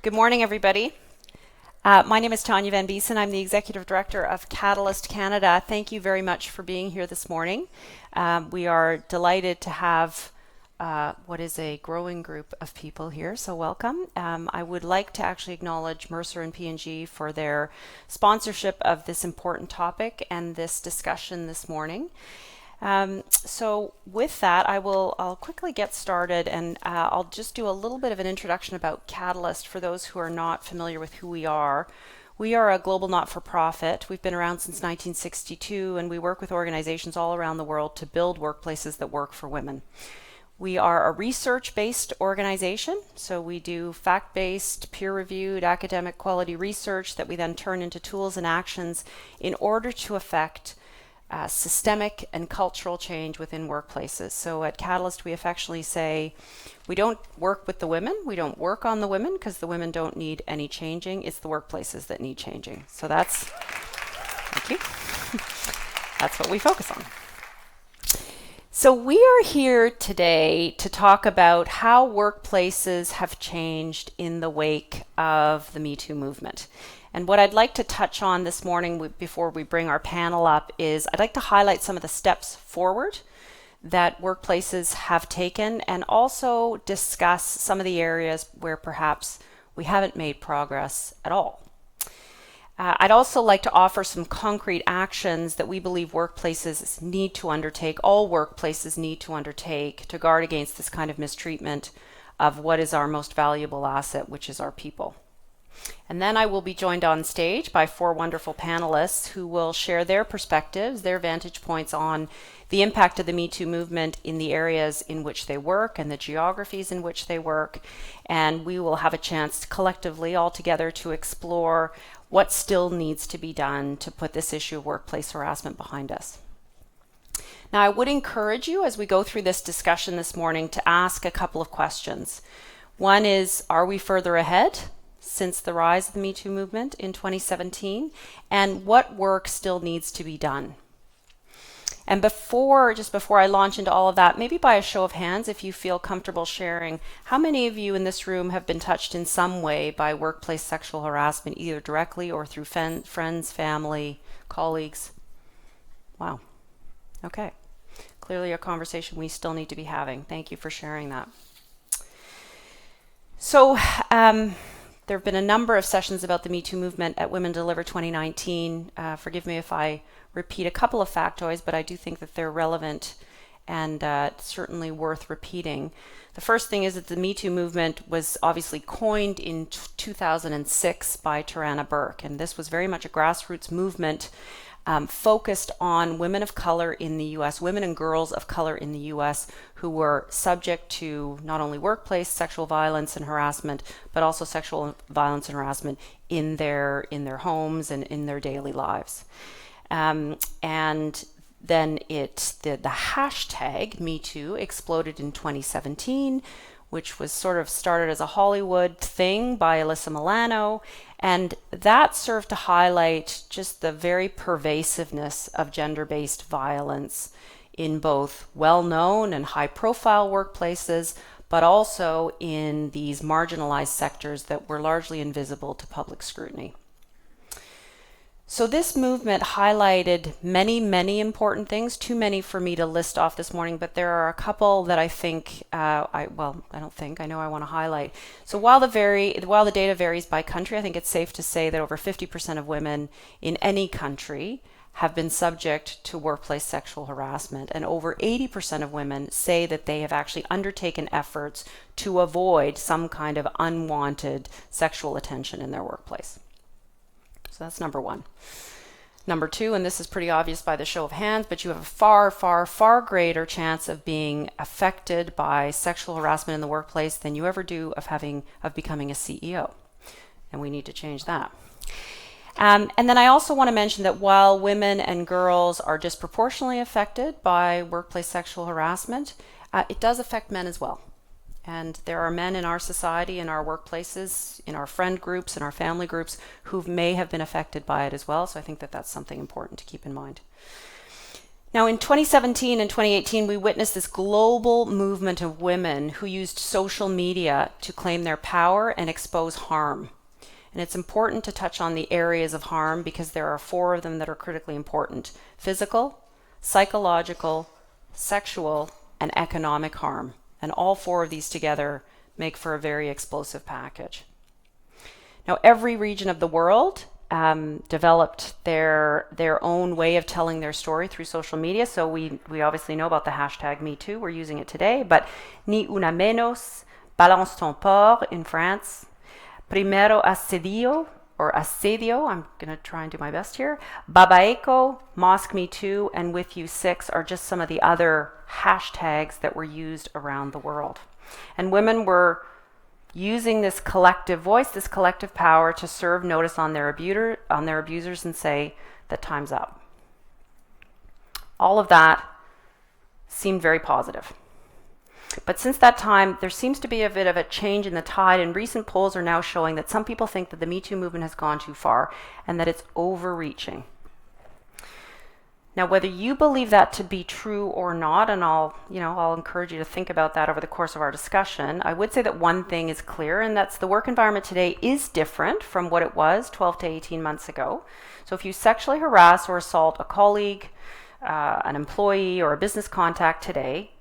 Good morning, everybody. My name is Tanya Van Biesen. I'm the Executive Director of Panelist Canada. Thank you very much for being here this morning. We are delighted to have what is a growing group of people here, so welcome. I would like to actually acknowledge Mercer and P&G for their sponsorship of this important topic and this discussion this morning. So with that, I'll quickly get started, and I'll just do a little bit of an introduction about Catalyst for those who are not familiar with who we are. We are a global not-for-profit. We've been around since 1962, and we work with organizations all around the world to build workplaces that work for women. We are a research-based organization, so we do fact-based, peer-reviewed, academic quality research that we then turn into tools and actions in order to affect systemic and cultural change within workplaces. So at Catalyst, we affectionately say, we don't work with the women, we don't work on the women because the women don't need any changing, it's the workplaces that need changing. So thank you, that's what we focus on. So we are here today to talk about how workplaces have changed in the wake of the Me Too movement. And what I'd like to touch on this morning before we bring our panel up is I'd like to highlight some of the steps forward that workplaces have taken and also discuss some of the areas where perhaps we haven't made progress at all. I'd also like to offer some concrete actions that we believe workplaces need to undertake, all workplaces need to undertake to guard against this kind of mistreatment of what is our most valuable asset, which is our people. And then I will be joined on stage by four wonderful panelists who will share their perspectives, their vantage points on the impact of the Me Too movement in the areas in which they work and the geographies in which they work. And we will have a chance collectively all together to explore what still needs to be done to put this issue of workplace harassment behind us. Now, I would encourage you as we go through this discussion this morning to ask a couple of questions. One is, are we further ahead since the rise of the Me Too movement in 2017, and what work still needs to be done? And just before I launch into all of that, maybe by a show of hands, if you feel comfortable sharing, how many of you in this room have been touched in some way by workplace sexual harassment, either directly or through friends, family, colleagues? Wow. Okay. Clearly a conversation we still need to be having. Thank you for sharing that. So, there have been a number of sessions about the Me Too movement at Women Deliver 2019. Forgive me if I repeat a couple of factoids, but I do think that they're relevant and certainly worth repeating. The first thing is that the Me Too movement was obviously coined in 2006 by Tarana Burke, and this was very much a grassroots movement focused on women of color in the U.S., women and girls of color in the U.S. who were subject to not only workplace sexual violence and harassment, but also sexual violence and harassment in their homes and in their daily lives. And then the hashtag #MeToo exploded in 2017, which was sort of started as a Hollywood thing by Alyssa Milano. And that served to highlight just the very pervasiveness of gender-based violence in both well-known and high-profile workplaces, but also in these marginalized sectors that were largely invisible to public scrutiny. So this movement highlighted many, many important things, too many for me to list off this morning, but there are a couple that I think, I know I want to highlight. So while the data varies by country, I think it's safe to say that over 50% of women in any country have been subject to workplace sexual harassment, and over 80% of women say that they have actually undertaken efforts to avoid some kind of unwanted sexual attention in their workplace. So that's number one. Number two, and this is pretty obvious by the show of hands, but you have a far, far, far greater chance of being affected by sexual harassment in the workplace than you ever do of becoming a CEO. And we need to change that. And then I also want to mention that while women and girls are disproportionately affected by workplace sexual harassment, it does affect men as well. And there are men in our society, in our workplaces, in our friend groups, in our family groups, who may have been affected by it as well. So I think that that's something important to keep in mind. Now, in 2017 and 2018, we witnessed this global movement of women who used social media to claim their power and expose harm. And it's important to touch on the areas of harm because there are 4 of them that are critically important: physical, psychological, sexual, and economic harm. And all 4 of these together make for a very explosive package. Now, every region of the world developed their own way of telling their story through social media. So we obviously know about the hashtag #MeToo. We're using it today. But Ni una menos, Balance ton port in France, Primero Asedio, or Asedio, I'm going to try and do my best here, Babaeko, Mosque MeToo, and With You 6 are just some of the other hashtags that were used around the world. And women were using this collective voice, this collective power to serve notice on their abusers and say that time's up. All of that seemed very positive. But since that time, there seems to be a bit of a change in the tide, and recent polls are now showing that some people think that the Me Too movement has gone too far and that it's overreaching. Now, whether you believe that to be true or not, and I'll encourage you to think about that over the course of our discussion, I would say that one thing is clear, and that's the work environment today is different from what it was 12 to 18 months ago. So if you sexually harass or assault a colleague, an employee, or a business contact today,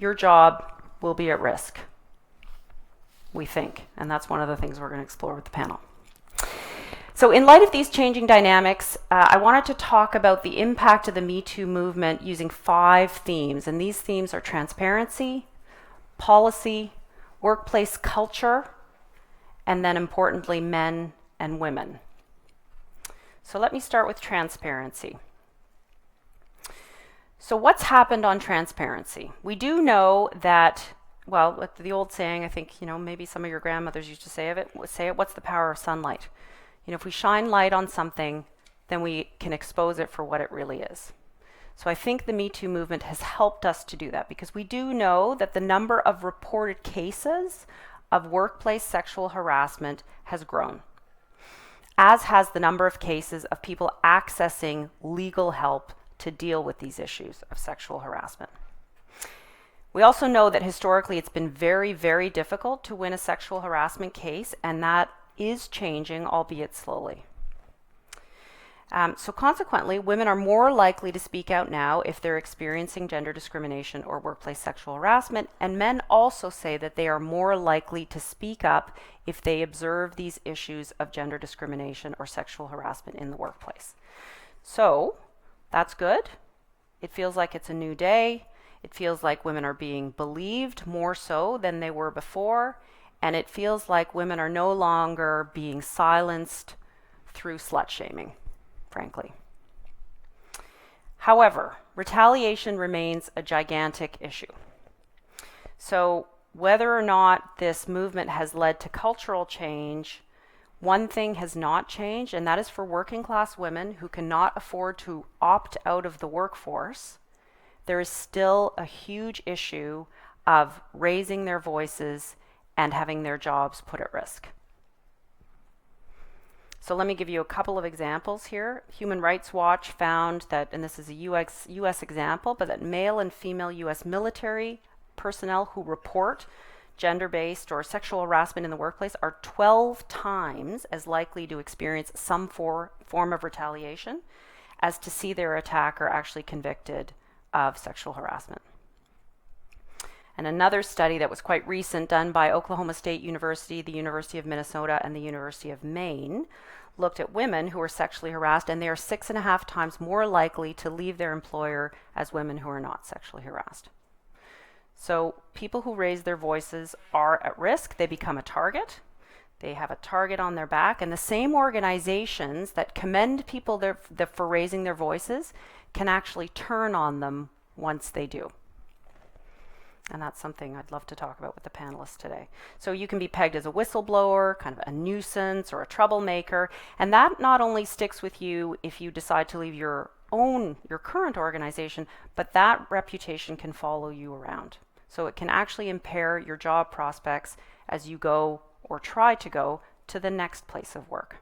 your job will be at risk, we think. And that's one of the things we're going to explore with the panel. So in light of these changing dynamics, I wanted to talk about the impact of the Me Too movement using 5 themes. And these themes are transparency, policy, workplace culture, and then importantly, men and women. So let me start with transparency. So what's happened on transparency? We do know that, well, the old saying, I think, maybe some of your grandmothers used to say it, what's the power of sunlight? If we shine light on something, then we can expose it for what it really is. So I think the Me Too movement has helped us to do that, because we do know that the number of reported cases of workplace sexual harassment has grown, as has the number of cases of people accessing legal help to deal with these issues of sexual harassment. We also know that historically it's been very, very difficult to win a sexual harassment case, and that is changing, albeit slowly. So consequently, women are more likely to speak out now if they're experiencing gender discrimination or workplace sexual harassment, and men also say that they are more likely to speak up if they observe these issues of gender discrimination or sexual harassment in the workplace. So that's good. It feels like it's a new day. It feels like women are being believed more so than they were before. And it feels like women are no longer being silenced through slut shaming, frankly. However, retaliation remains a gigantic issue. So whether or not this movement has led to cultural change, one thing has not changed, and that is for working class women who cannot afford to opt out of the workforce. There is still a huge issue of raising their voices and having their jobs put at risk. So let me give you a couple of examples here. Human Rights Watch found that, and this is a US example, but that male and female US military personnel who report gender-based or sexual harassment in the workplace are 12 times as likely to experience some form of retaliation as to see their attacker actually convicted of sexual harassment. And another study that was quite recent, done by Oklahoma State University, the University of Minnesota, and the University of Maine, looked at women who were sexually harassed, and they are 6.5 times more likely to leave their employer as women who are not sexually harassed. So people who raise their voices are at risk. They become a target. They have a target on their back, and the same organizations that commend people for raising their voices can actually turn on them once they do. And that's something I'd love to talk about with the panelists today. So you can be pegged as a whistleblower, kind of a nuisance or a troublemaker, and that not only sticks with you if you decide to leave your current organization, but that reputation can follow you around. So it can actually impair your job prospects as you go or try to go to the next place of work.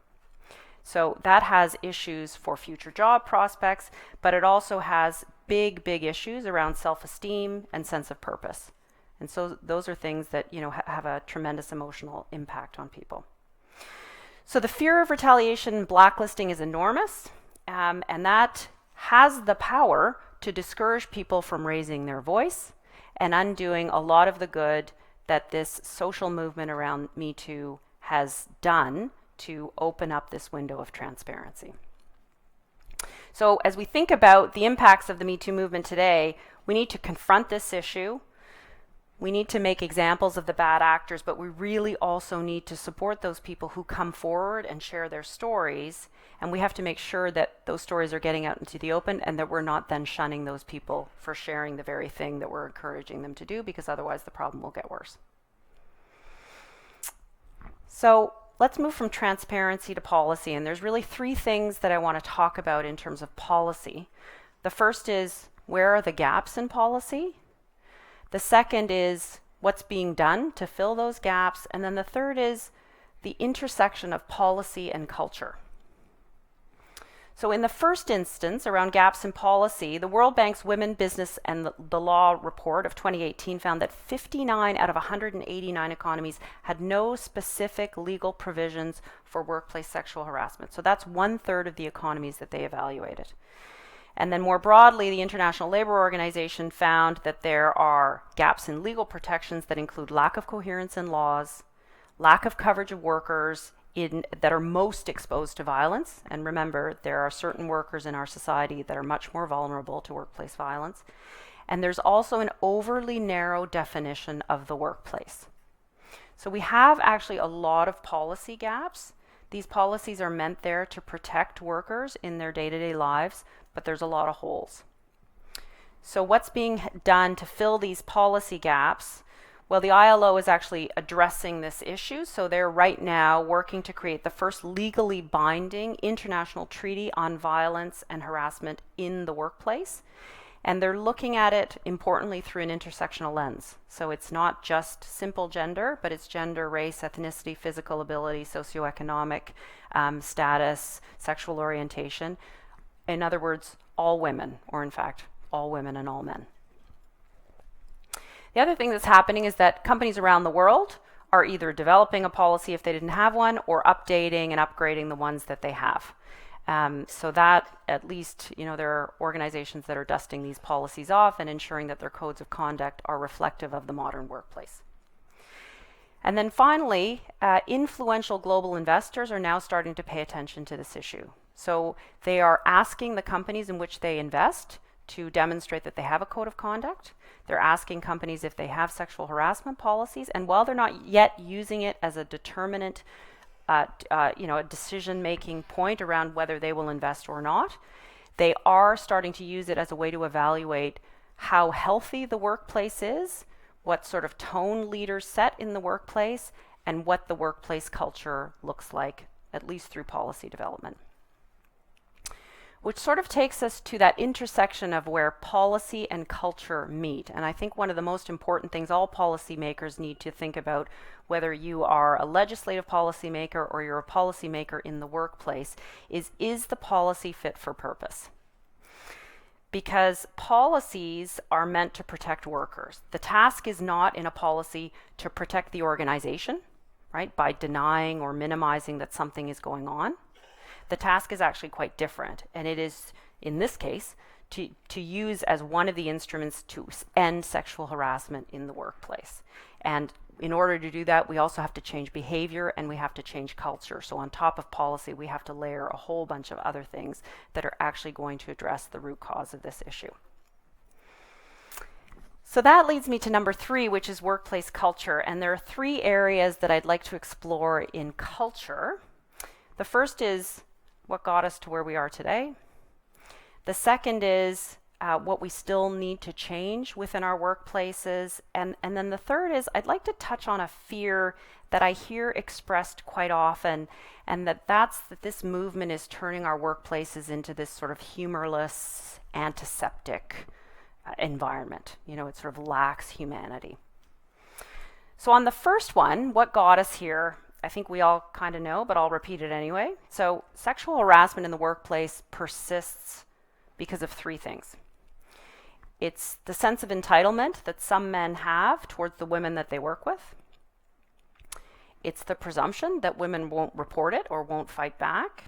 So that has issues for future job prospects, but it also has big, big issues around self-esteem and sense of purpose. And so those are things that, have a tremendous emotional impact on people. So the fear of retaliation and blacklisting is enormous, and that has the power to discourage people from raising their voice and undoing a lot of the good that this social movement around Me Too has done to open up this window of transparency. So as we think about the impacts of the Me Too movement today, we need to confront this issue. We need to make examples of the bad actors, but we really also need to support those people who come forward and share their stories. And we have to make sure that those stories are getting out into the open and that we're not then shunning those people for sharing the very thing that we're encouraging them to do, because otherwise the problem will get worse. So let's move from transparency to policy. And there's really three things that I want to talk about in terms of policy. The first is, where are the gaps in policy? The second is, what's being done to fill those gaps? And then the third is the intersection of policy and culture. So in the first instance, around gaps in policy, the World Bank's Women, Business and the Law report of 2018 found that 59 out of 189 economies had no specific legal provisions for workplace sexual harassment. So that's 1/3 of the economies that they evaluated. And then more broadly, the International Labour Organization found that there are gaps in legal protections that include lack of coherence in laws, lack of coverage of workers that are most exposed to violence. And remember, there are certain workers in our society that are much more vulnerable to workplace violence. And there's also an overly narrow definition of the workplace. So we have actually a lot of policy gaps. These policies are meant there to protect workers in their day-to-day lives, but there's a lot of holes. So what's being done to fill these policy gaps? Well, the ILO is actually addressing this issue. So they're right now working to create the first legally binding international treaty on violence and harassment in the workplace. And they're looking at it, importantly, through an intersectional lens. So it's not just simple gender, but it's gender, race, ethnicity, physical ability, socioeconomic status, sexual orientation. In other words, all women, or in fact, all women and all men. The other thing that's happening is that companies around the world are either developing a policy if they didn't have one, or updating and upgrading the ones that they have. So that at least, there are organizations that are dusting these policies off and ensuring that their codes of conduct are reflective of the modern workplace. And then finally, influential global investors are now starting to pay attention to this issue. So they are asking the companies in which they invest to demonstrate that they have a code of conduct. They're asking companies if they have sexual harassment policies. And while they're not yet using it as a determinant, a decision-making point around whether they will invest or not, they are starting to use it as a way to evaluate how healthy the workplace is, what sort of tone leaders set in the workplace, and what the workplace culture looks like, at least through policy development. Which sort of takes us to that intersection of where policy and culture meet. And I think one of the most important things all policymakers need to think about, whether you are a legislative policymaker or you're a policymaker in the workplace, is the policy fit for purpose? Because policies are meant to protect workers. The task is not in a policy to protect the organization, right, by denying or minimizing that something is going on. The task is actually quite different, and it is, in this case, to use as one of the instruments to end sexual harassment in the workplace. And in order to do that, we also have to change behavior and we have to change culture. So on top of policy, we have to layer a whole bunch of other things that are actually going to address the root cause of this issue. So that leads me to number 3, which is workplace culture. And there are 3 areas that I'd like to explore in culture. The first is what got us to where we are today. The second is what we still need to change within our workplaces. And then the third is I'd like to touch on a fear that I hear expressed quite often, and that this movement is turning our workplaces into this sort of humorless, antiseptic environment. It sort of lacks humanity. So on the first one, what got us here, I think we all kind of know, but I'll repeat it anyway. So sexual harassment in the workplace persists because of 3 things. It's the sense of entitlement that some men have towards the women that they work with. It's the presumption that women won't report it or won't fight back.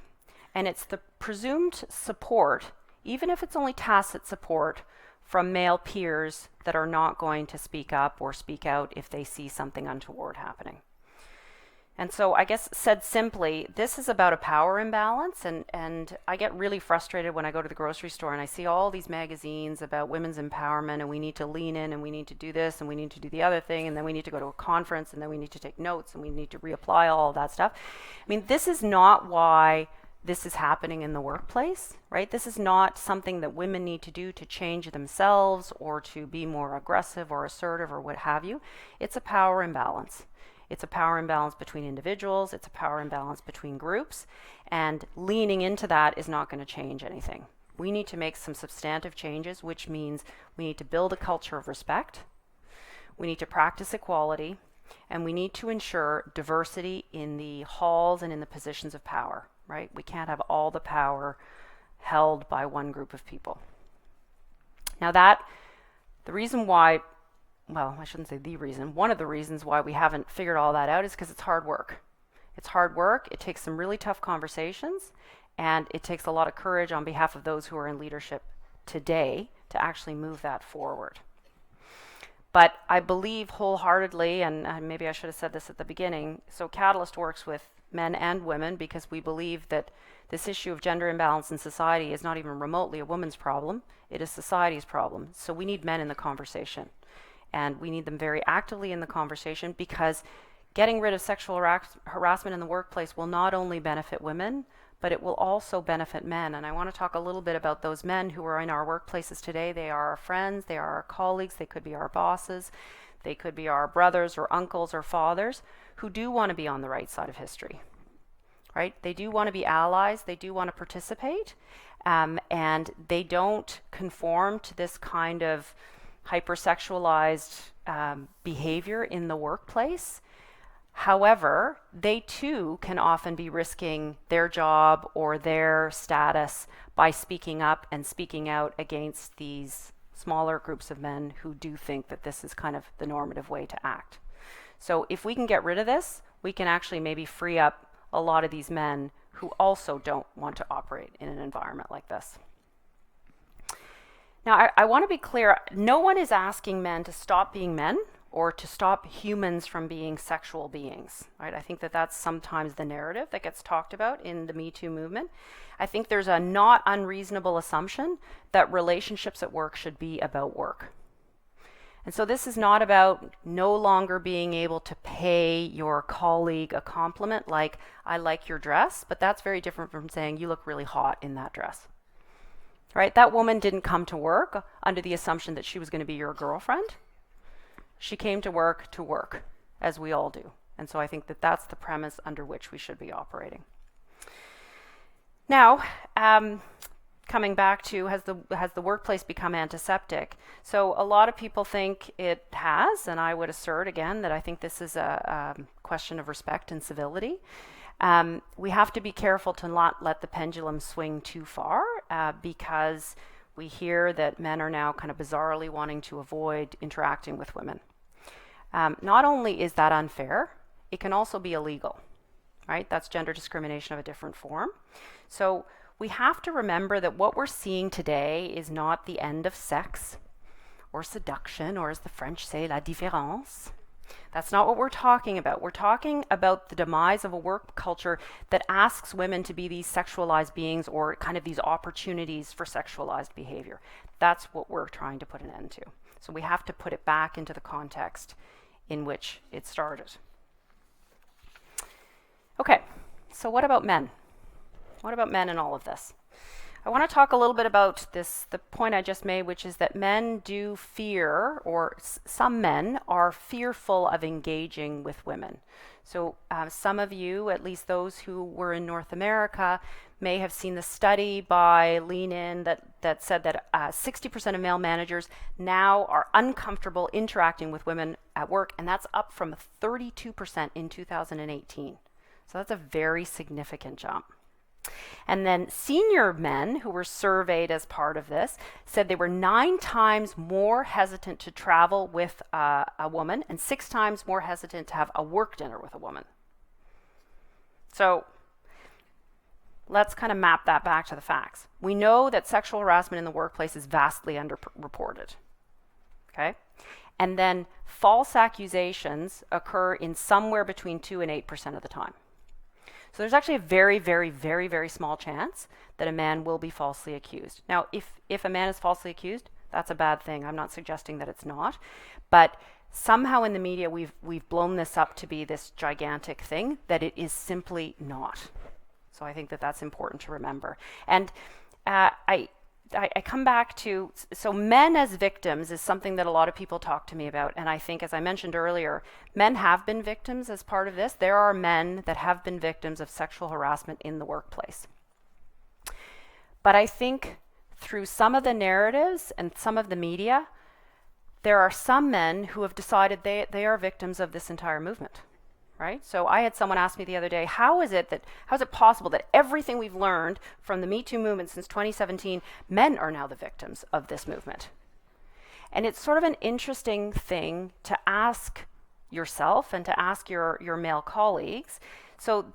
And it's the presumed support, even if it's only tacit support, from male peers that are not going to speak up or speak out if they see something untoward happening. And so I guess said simply, this is about a power imbalance, and I get really frustrated when I go to the grocery store and I see all these magazines about women's empowerment, and we need to lean in, and we need to do this, and we need to do the other thing, and then we need to go to a conference, and then we need to take notes, and we need to reapply all of that stuff. I mean, this is not why this is happening in the workplace, right? This is not something that women need to do to change themselves or to be more aggressive or assertive or what have you. It's a power imbalance. It's a power imbalance between individuals. It's a power imbalance between groups. And leaning into that is not going to change anything. We need to make some substantive changes, which means we need to build a culture of respect. We need to practice equality. And we need to ensure diversity in the halls and in the positions of power, right? We can't have all the power held by one group of people. Now the reason why, well, I shouldn't say the reason, one of the reasons why we haven't figured all that out is because it's hard work. It's hard work, it takes some really tough conversations, and it takes a lot of courage on behalf of those who are in leadership today to actually move that forward. But I believe wholeheartedly, and maybe I should have said this at the beginning, so Catalyst works with men and women because we believe that this issue of gender imbalance in society is not even remotely a woman's problem, it is society's problem. So we need men in the conversation. And we need them very actively in the conversation, because getting rid of sexual harassment in the workplace will not only benefit women, but it will also benefit men. And I want to talk a little bit about those men who are in our workplaces today. They are our friends, they are our colleagues, they could be our bosses, they could be our brothers or uncles or fathers who do want to be on the right side of history, right? They do want to be allies, they do want to participate, and they don't conform to this kind of hypersexualized behavior in the workplace. However, they too can often be risking their job or their status by speaking up and speaking out against these smaller groups of men who do think that this is kind of the normative way to act. So if we can get rid of this, we can actually maybe free up a lot of these men who also don't want to operate in an environment like this. Now, I want to be clear, no one is asking men to stop being men or to stop humans from being sexual beings, right? I think that that's sometimes the narrative that gets talked about in the Me Too movement. I think there's a not unreasonable assumption that relationships at work should be about work. And so this is not about no longer being able to pay your colleague a compliment like, I like your dress, but that's very different from saying, you look really hot in that dress. Right? That woman didn't come to work under the assumption that she was going to be your girlfriend. She came to work, as we all do. And so I think that that's the premise under which we should be operating. Now, coming back to, has the workplace become antiseptic? So a lot of people think it has, and I would assert again that I think this is a question of respect and civility. We have to be careful to not let the pendulum swing too far, because we hear that men are now kind of bizarrely wanting to avoid interacting with women. Not only is that unfair, it can also be illegal, right? That's gender discrimination of a different form. So we have to remember that what we're seeing today is not the end of sex or seduction, or as the French say, la différence. That's not what we're talking about. We're talking about the demise of a work culture that asks women to be these sexualized beings, or kind of these opportunities for sexualized behavior. That's what we're trying to put an end to. So we have to put it back into the context in which it started. Okay, so what about men? What about men in all of this? I want to talk a little bit about this, the point I just made, which is that men do fear, or some men are fearful of engaging with women. So some of you, at least those who were in North America, may have seen the study by Lean In that said that 60% of male managers now are uncomfortable interacting with women at work, and that's up from 32% in 2018. So that's a very significant jump. And then senior men who were surveyed as part of this said they were 9 times more hesitant to travel with a woman and 6 times more hesitant to have a work dinner with a woman. So let's kind of map that back to the facts. We know that sexual harassment in the workplace is vastly underreported. Okay? And then false accusations occur in somewhere between 2 and 8% of the time. So there's actually a very, very, very, very small chance that a man will be falsely accused. Now, if a man is falsely accused, that's a bad thing. I'm not suggesting that it's not. But somehow in the media, we've blown this up to be this gigantic thing that it is simply not. So I think that that's important to remember. And I come back to, so men as victims is something that a lot of people talk to me about. And I think, as I mentioned earlier, men have been victims as part of this. There are men that have been victims of sexual harassment in the workplace. But I think through some of the narratives and some of the media, there are some men who have decided they are victims of this entire movement. Right? So I had someone ask me the other day, how is it possible that everything we've learned from the Me Too movement since 2017, men are now the victims of this movement? And it's sort of an interesting thing to ask yourself and to ask your male colleagues. So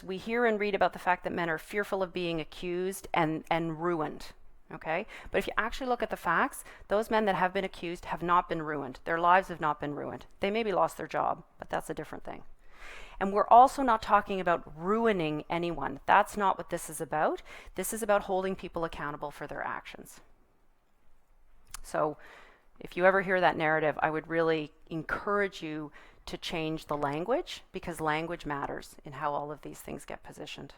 we hear and read about the fact that men are fearful of being accused and ruined. Okay? But if you actually look at the facts, those men that have been accused have not been ruined. Their lives have not been ruined. They maybe lost their job, but that's a different thing. And we're also not talking about ruining anyone. That's not what this is about. This is about holding people accountable for their actions. So if you ever hear that narrative, I would really encourage you to change the language, because language matters in how all of these things get positioned.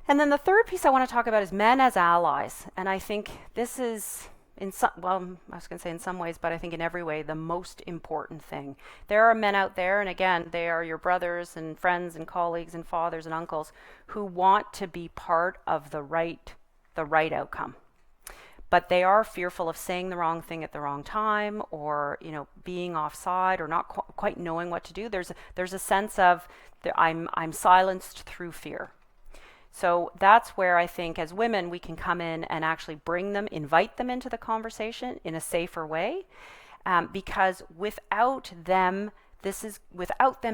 And then the third piece I want to talk about is men as allies. And I think this is, I was going to say in some ways, but I think in every way, the most important thing. There are men out there, and again, they are your brothers and friends and colleagues and fathers and uncles who want to be part of the right outcome. But they are fearful of saying the wrong thing at the wrong time, or being offside, or not quite knowing what to do. There's a sense of I'm silenced through fear. So that's where I think as women we can come in and actually invite them into the conversation in a safer way, because without them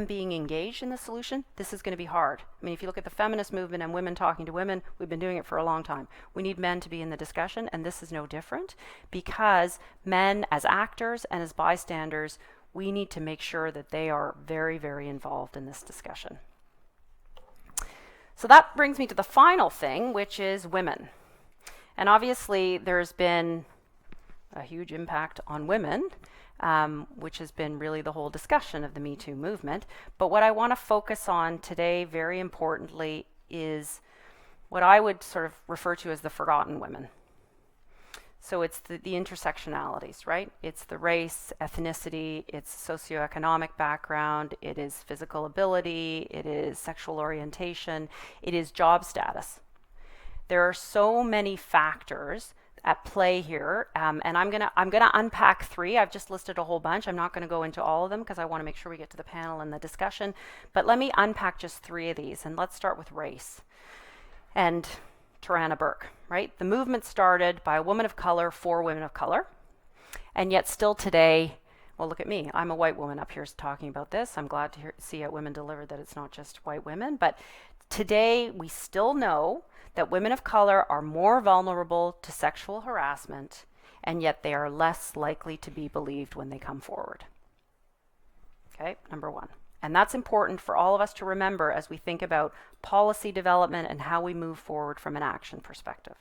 being engaged in the solution, this is going to be hard. I mean, if you look at the feminist movement and women talking to women, we've been doing it for a long time. We need men to be in the discussion, and this is no different, because men as actors and as bystanders, we need to make sure that they are very, very involved in this discussion. So that brings me to the final thing, which is women. And obviously there's been a huge impact on women, which has been really the whole discussion of the Me Too movement. But what I want to focus on today, very importantly, is what I would sort of refer to as the forgotten women. So it's the intersectionalities, right? It's the race, ethnicity, it's socioeconomic background, it is physical ability, it is sexual orientation, it is job status. There are so many factors at play here, and I'm gonna unpack 3. I've just listed a whole bunch. I'm not going to go into all of them because I want to make sure we get to the panel and the discussion. But let me unpack just 3 of these, and let's start with race. And Tarana Burke, right? The movement started by a woman of color for women of color, and yet still today, well, look at me. I'm a white woman up here talking about this. I'm glad to see at Women Delivered that it's not just white women, but today we still know that women of color are more vulnerable to sexual harassment, and yet they are less likely to be believed when they come forward. Okay, number 1. And that's important for all of us to remember as we think about policy development and how we move forward from an action perspective.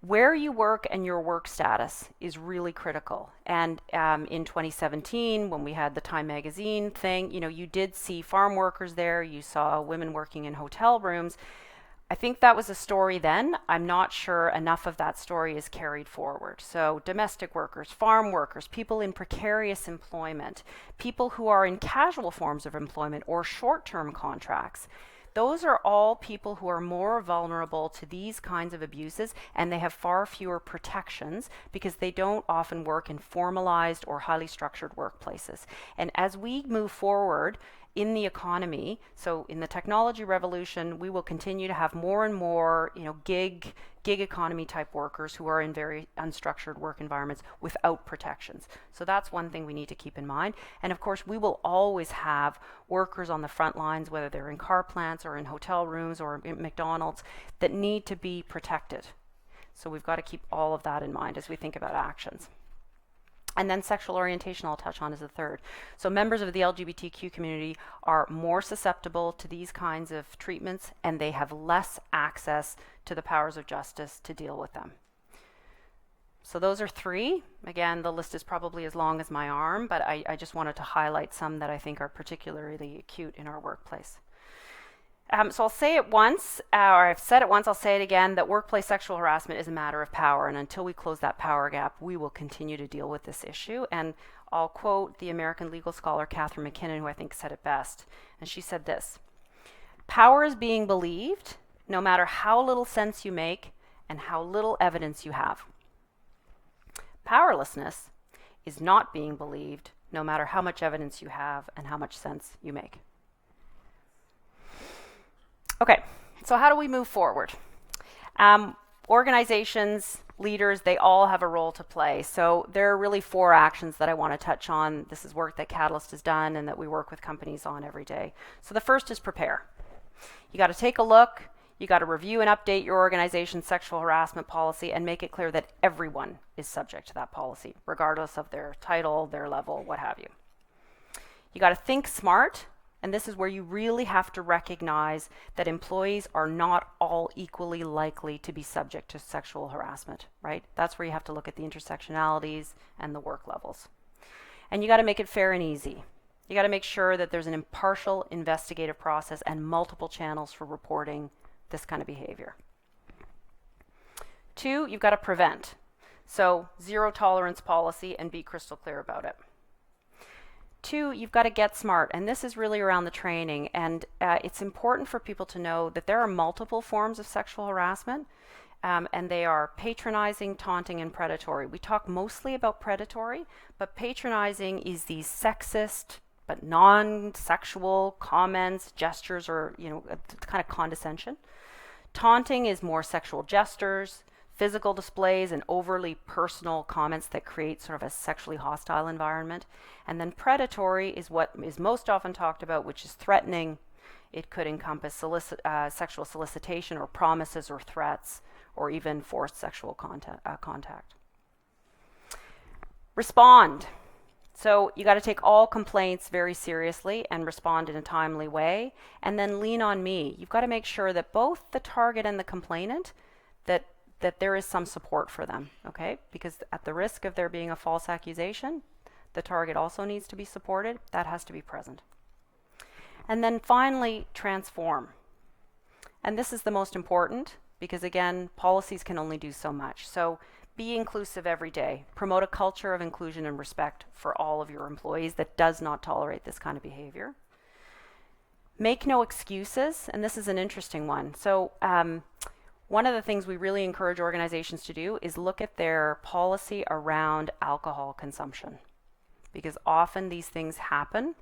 Where you work and your work status is really critical. And in 2017, when we had the Time magazine thing, you did see farm workers there, you saw women working in hotel rooms. I think that was a story then. I'm not sure enough of that story is carried forward. So domestic workers, farm workers, people in precarious employment, people who are in casual forms of employment or short-term contracts, those are all people who are more vulnerable to these kinds of abuses, and they have far fewer protections because they don't often work in formalized or highly structured workplaces. And as we move forward, in the economy, so in the technology revolution, we will continue to have more and more, gig economy type workers who are in very unstructured work environments without protections. So that's one thing we need to keep in mind. And of course, we will always have workers on the front lines, whether they're in car plants or in hotel rooms or in McDonald's, that need to be protected. So we've got to keep all of that in mind as we think about actions. And then sexual orientation I'll touch on as a third. So members of the LGBTQ community are more susceptible to these kinds of treatments, and they have less access to the powers of justice to deal with them. So those are three. Again, the list is probably as long as my arm, but I just wanted to highlight some that I think are particularly acute in our workplace. So I'll say it once, or I've said it once, I'll say it again, that workplace sexual harassment is a matter of power, and until we close that power gap, we will continue to deal with this issue. And I'll quote the American legal scholar Catherine McKinnon, who I think said it best, and she said this: "Power is being believed, no matter how little sense you make and how little evidence you have. Powerlessness is not being believed, no matter how much evidence you have and how much sense you make." Okay, so how do we move forward? Organizations, leaders, they all have a role to play. So there are really 4 actions that I want to touch on. This is work that Catalyst has done and that we work with companies on every day. So the first is prepare. You got to take a look, you got to review and update your organization's sexual harassment policy and make it clear that everyone is subject to that policy, regardless of their title, their level, what have you. You got to think smart. And this is where you really have to recognize that employees are not all equally likely to be subject to sexual harassment, right? That's where you have to look at the intersectionalities and the work levels. And you got to make it fair and easy. You got to make sure that there's an impartial investigative process and multiple channels for reporting this kind of behavior. 2, you've got to prevent. So 0 tolerance policy and be crystal clear about it. 2, you've got to get smart, and this is really around the training, and it's important for people to know that there are multiple forms of sexual harassment, and they are patronizing, taunting, and predatory. We talk mostly about predatory, but patronizing is these sexist but non-sexual comments, gestures, or kind of condescension. Taunting is more sexual gestures, physical displays, and overly personal comments that create sort of a sexually hostile environment. And then predatory is what is most often talked about, which is threatening. It could encompass sexual solicitation or promises or threats or even forced sexual contact. Respond. So you got to take all complaints very seriously and respond in a timely way. And then lean on me. You've got to make sure that both the target and the complainant, that there is some support for them, okay? Because at the risk of there being a false accusation, the target also needs to be supported. That has to be present. And then finally, transform. And this is the most important because, again, policies can only do so much. So be inclusive every day. Promote a culture of inclusion and respect for all of your employees that does not tolerate this kind of behavior. Make no excuses, and this is an interesting one. So one of the things we really encourage organizations to do is look at their policy around alcohol consumption, because often these things happen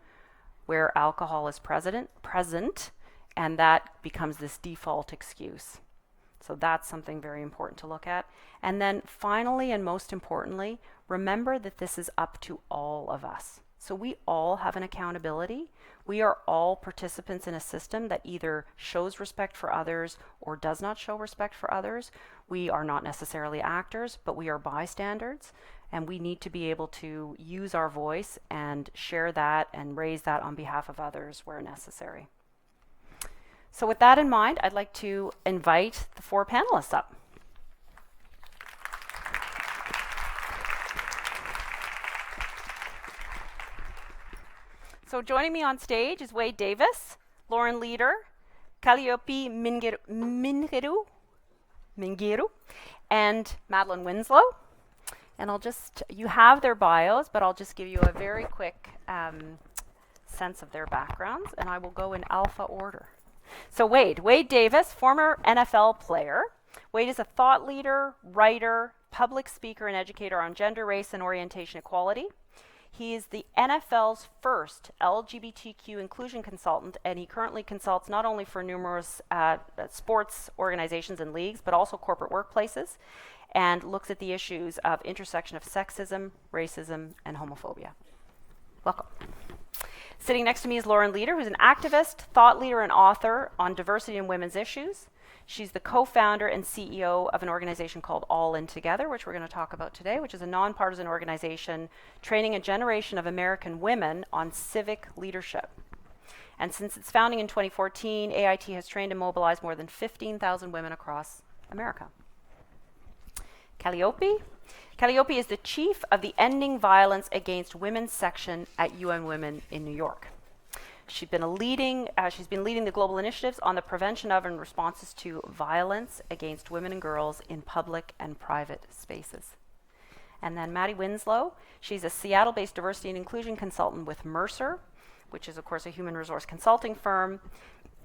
where alcohol is present, and that becomes this default excuse. So that's something very important to look at. And then finally, and most importantly, remember that this is up to all of us. So we all have an accountability. We are all participants in a system that either shows respect for others or does not show respect for others. We are not necessarily actors, but we are bystanders, and we need to be able to use our voice and share that and raise that on behalf of others where necessary. So with that in mind, I'd like to invite the 4 panelists up. So joining me on stage is Wade Davis, Lauren Leader, Calliope Mingiru, and Madeline Winslow. And you have their bios, but I'll just give you a very quick sense of their backgrounds, and I will go in alpha order. So Wade Davis, former NFL player. Wade is a thought leader, writer, public speaker, and educator on gender, race, and orientation equality. He is the NFL's first LGBTQ inclusion consultant, and he currently consults not only for numerous sports organizations and leagues, but also corporate workplaces, and looks at the issues of intersection of sexism, racism, and homophobia. Welcome. Sitting next to me is Lauren Leader, who's an activist, thought leader, and author on diversity and women's issues. She's the co-founder and CEO of an organization called All In Together, which we're going to talk about today, which is a nonpartisan organization training a generation of American women on civic leadership. And since its founding in 2014, AIT has trained and mobilized more than 15,000 women across America. Calliope is the chief of the Ending Violence Against Women section at UN Women in New York. She's been leading the global initiatives on the prevention of and responses to violence against women and girls in public and private spaces. And then Maddie Winslow, she's a Seattle-based diversity and inclusion consultant with Mercer, which is, of course, a human resource consulting firm.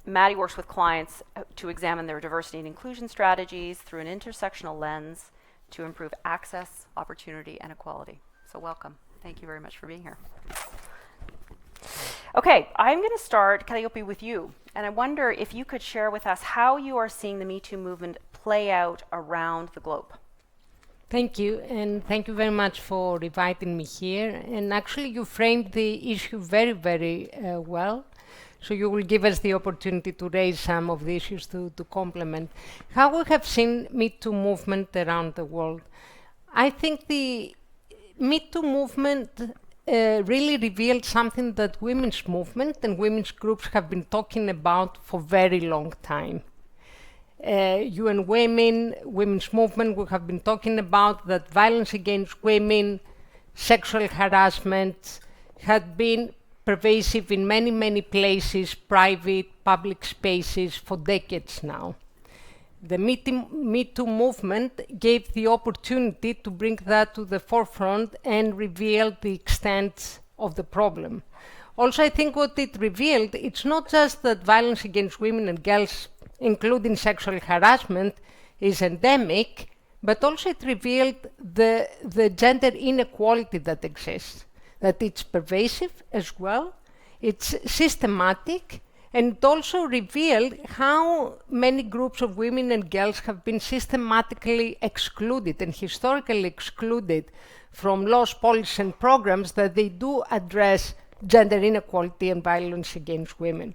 Maddie works with clients to examine their diversity and inclusion strategies through an intersectional lens to improve access, opportunity, and equality. So welcome. Thank you very much for being here. Okay, I'm going to start, Calliope, with you. And I wonder if you could share with us how you are seeing the Me Too movement play out around the globe. Thank you, and thank you very much for inviting me here. And actually, you framed the issue very, very well. So you will give us the opportunity to raise some of the issues to complement. How we have seen Me Too movement around the world. I think the Me Too movement really revealed something that women's movement and women's groups have been talking about for a very long time. UN Women, women's movement, we have been talking about that violence against women, sexual harassment had been pervasive in many, many places, private, public spaces for decades now. The Me Too movement gave the opportunity to bring that to the forefront and reveal the extent of the problem. Also, I think what it revealed, it's not just that violence against women and girls, including sexual harassment, is endemic, but also it revealed the gender inequality that exists, that it's pervasive as well, it's systematic, and it also revealed how many groups of women and girls have been systematically excluded and historically excluded from laws, policies, and programs that they do address gender inequality and violence against women.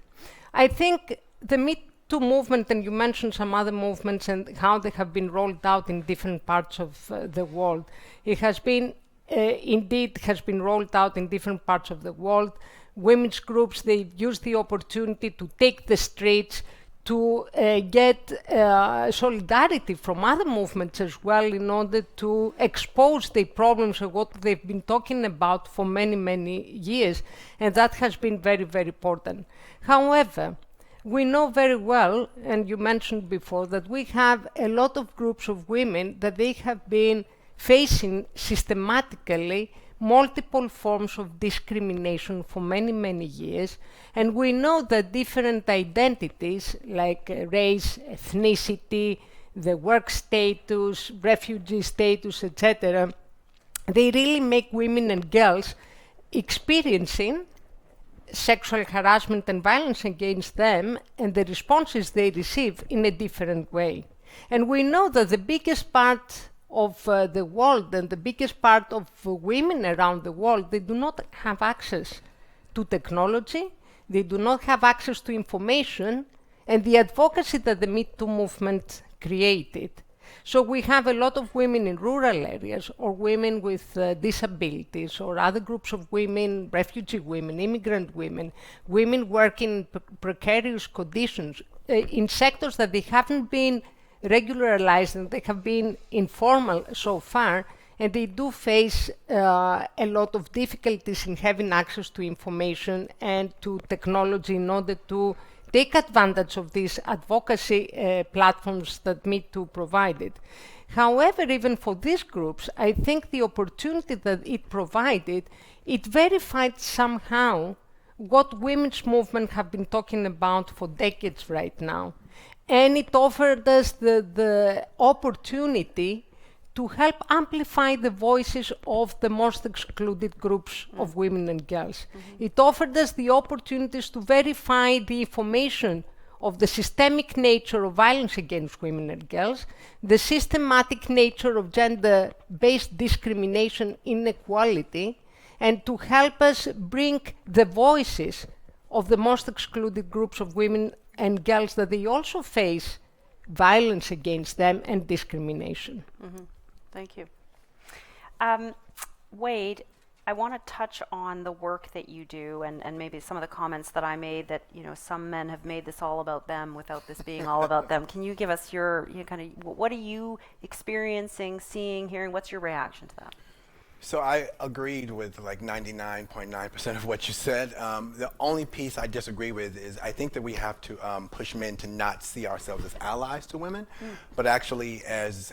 I think the Me Too movement, and you mentioned some other movements and how they have been rolled out in different parts of the world. It has been, indeed, has been rolled out in different parts of the world. Women's groups, they use the opportunity to take the streets, to get solidarity from other movements as well in order to expose the problems of what they've been talking about for many, many years. And that has been very, very important. However, we know very well, and you mentioned before, that we have a lot of groups of women that they have been facing systematically multiple forms of discrimination for many, many years. And we know that different identities like race, ethnicity, the work status, refugee status, etc., they really make women and girls experiencing sexual harassment and violence against them and the responses they receive in a different way. And we know that the biggest part of the world and the biggest part of women around the world, they do not have access to technology, they do not have access to information, and the advocacy that the Me Too movement created. So we have a lot of women in rural areas, or women with disabilities, or other groups of women, refugee women, immigrant women, women working in precarious conditions, in sectors that they haven't been regularized and they have been informal so far, and they do face a lot of difficulties in having access to information and to technology in order to take advantage of these advocacy platforms that Me Too provided. However, even for these groups, I think the opportunity that it provided, it verified somehow what women's movement have been talking about for decades right now. And it offered us the opportunity to help amplify the voices of the most excluded groups of women and girls. It offered us the opportunities to verify the information of the systemic nature of violence against women and girls, the systematic nature of gender-based discrimination inequality, and to help us bring the voices of the most excluded groups of women and girls that they also face violence against them and discrimination. Thank you. Wade, I want to touch on the work that you do and maybe some of the comments that I made that, some men have made this all about them without this being all about them. Can you give us your what are you experiencing, seeing, hearing? What's your reaction to that? So I agreed with like 99.9% of what you said. The only piece I disagree with is I think that we have to push men to not see ourselves as allies to women, but actually as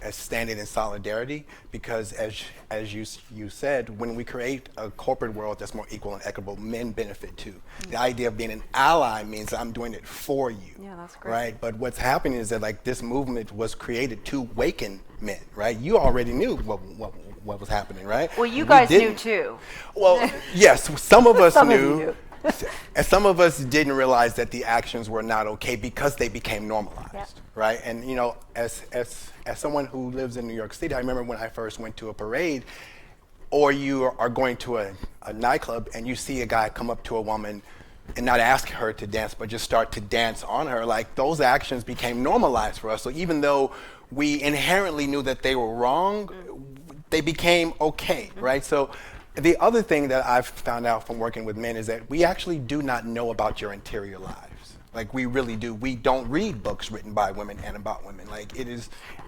standing in solidarity. Because as you said, when we create a corporate world that's more equal and equitable, men benefit too. The idea of being an ally means I'm doing it for you. Yeah, that's great. Right. But what's happening is that like this movement was created to waken men. Right. You already knew what was happening, right? Well, you guys knew too. Well, yes, some of us Some knew, and some of us didn't realize that the actions were not okay because they became normalized, right? And as someone who lives in New York City, I remember when I first went to a parade, or you are going to a nightclub and you see a guy come up to a woman and not ask her to dance, but just start to dance on her, like those actions became normalized for us. So even though we inherently knew that they were wrong, they became okay, right? So the other thing that I've found out from working with men is that we actually do not know about your interior lives. Like we really do. We don't read books written by women and about women. Like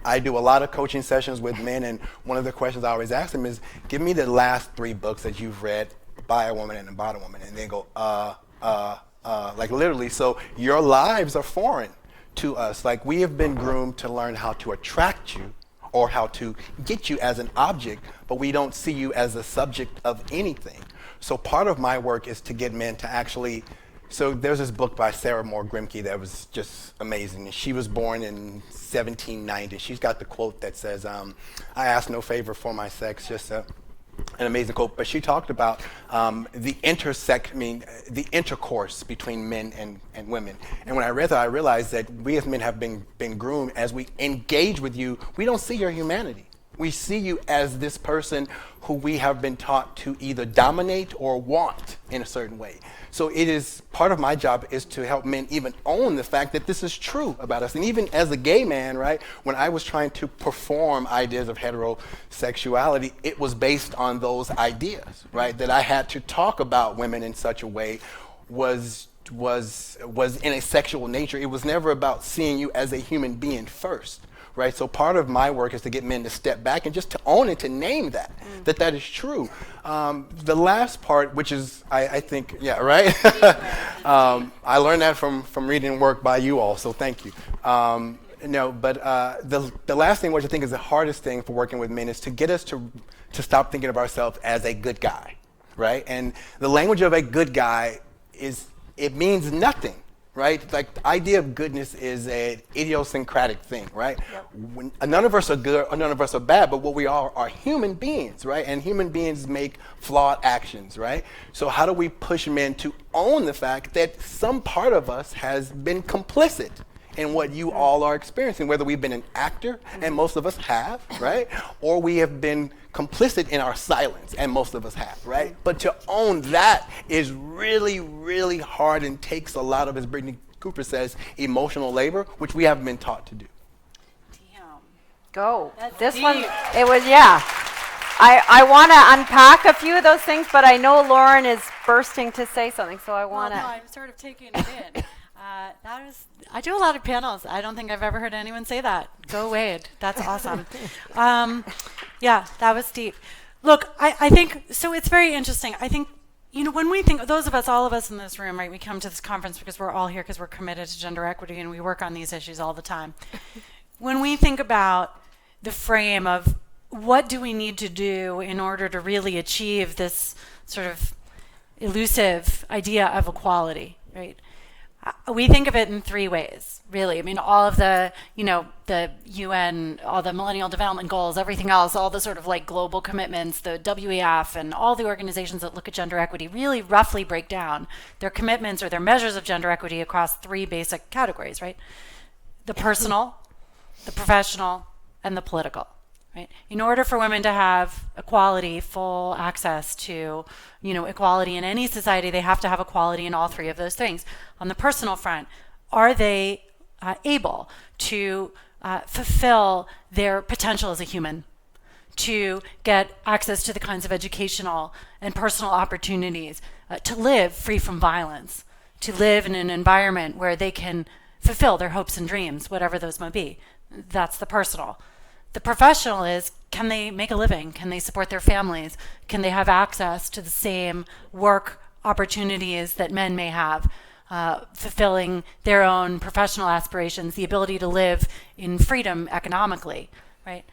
I do a lot of coaching sessions with men, and one of the questions I always ask them is, give me the last 3 books that you've read by a woman and about a woman. And they go, like literally. So your lives are foreign to us. Like we have been groomed to learn how to attract you or how to get you as an object, but we don't see you as a subject of anything. So part of my work is to get men to actually, so there's this book by Sarah Moore Grimke that was just amazing. She was born in 1790. She's got the quote that says, I ask no favor for my sex, just an amazing quote. But she talked about the intercourse between men and women. And when I read that, I realized that we as men have been groomed. As we engage with you, we don't see your humanity. We see you as this person who we have been taught to either dominate or want in a certain way. So it is part of my job is to help men even own the fact that this is true about us. And even as a gay man, right, when I was trying to perform ideas of heterosexuality, it was based on those ideas, right, that I had to talk about women in such a way was in a sexual nature. It was never about seeing you as a human being first. Right, so part of my work is to get men to step back and just to own it, to name that that is true. The last part, which is, I think, yeah, right? I learned that from reading work by you all, so thank you. But the last thing, which I think is the hardest thing for working with men, is to get us to stop thinking of ourselves as a good guy, right? And the language of a good guy it means nothing. Right? Like the idea of goodness is an idiosyncratic thing, right? Yep. None of us are good or none of us are bad, but what we are human beings, right? And human beings make flawed actions, right? So how do we push men to own the fact that some part of us has been complicit in what you all are experiencing, whether we've been an actor, and most of us have, right? Or we have been complicit in our silence, and most of us have, right? But to own that is really, really hard and takes a lot of, as Brittany Cooper says, emotional labor, which we haven't been taught to do. Damn. Go. That's this deep. One, it was, yeah. I want to unpack a few of those things, but I know Lauren is bursting to say something, so I want to. Well, no, I'm sort of taking it in. I do a lot of panels. I don't think I've ever heard anyone say that. Go Wade. That's awesome. Yeah, that was deep. Look, I think, so it's very interesting. I think, when we think, all of us in this room, right, we come to this conference because we're all here because we're committed to gender equity and we work on these issues all the time. When we think about the frame of what do we need to do in order to really achieve this sort of elusive idea of equality, right? We think of it in three ways, really. I mean, all of the, the UN, all the Millennial Development Goals, everything else, all the sort of like global commitments, the WEF, and all the organizations that look at gender equity really roughly break down their commitments or their measures of gender equity across three basic categories, right? The personal, the professional, and the political. Right? In order for women to have equality, full access to, equality in any society, they have to have equality in all three of those things. On the personal front, are they able to fulfill their potential as a human, to get access to the kinds of educational and personal opportunities, to live free from violence, to live in an environment where they can fulfill their hopes and dreams, whatever those might be? That's the personal. The professional is, can they make a living? Can they support their families? Can they have access to the same work opportunities that men may have, fulfilling their own professional aspirations, the ability to live in freedom economically, right?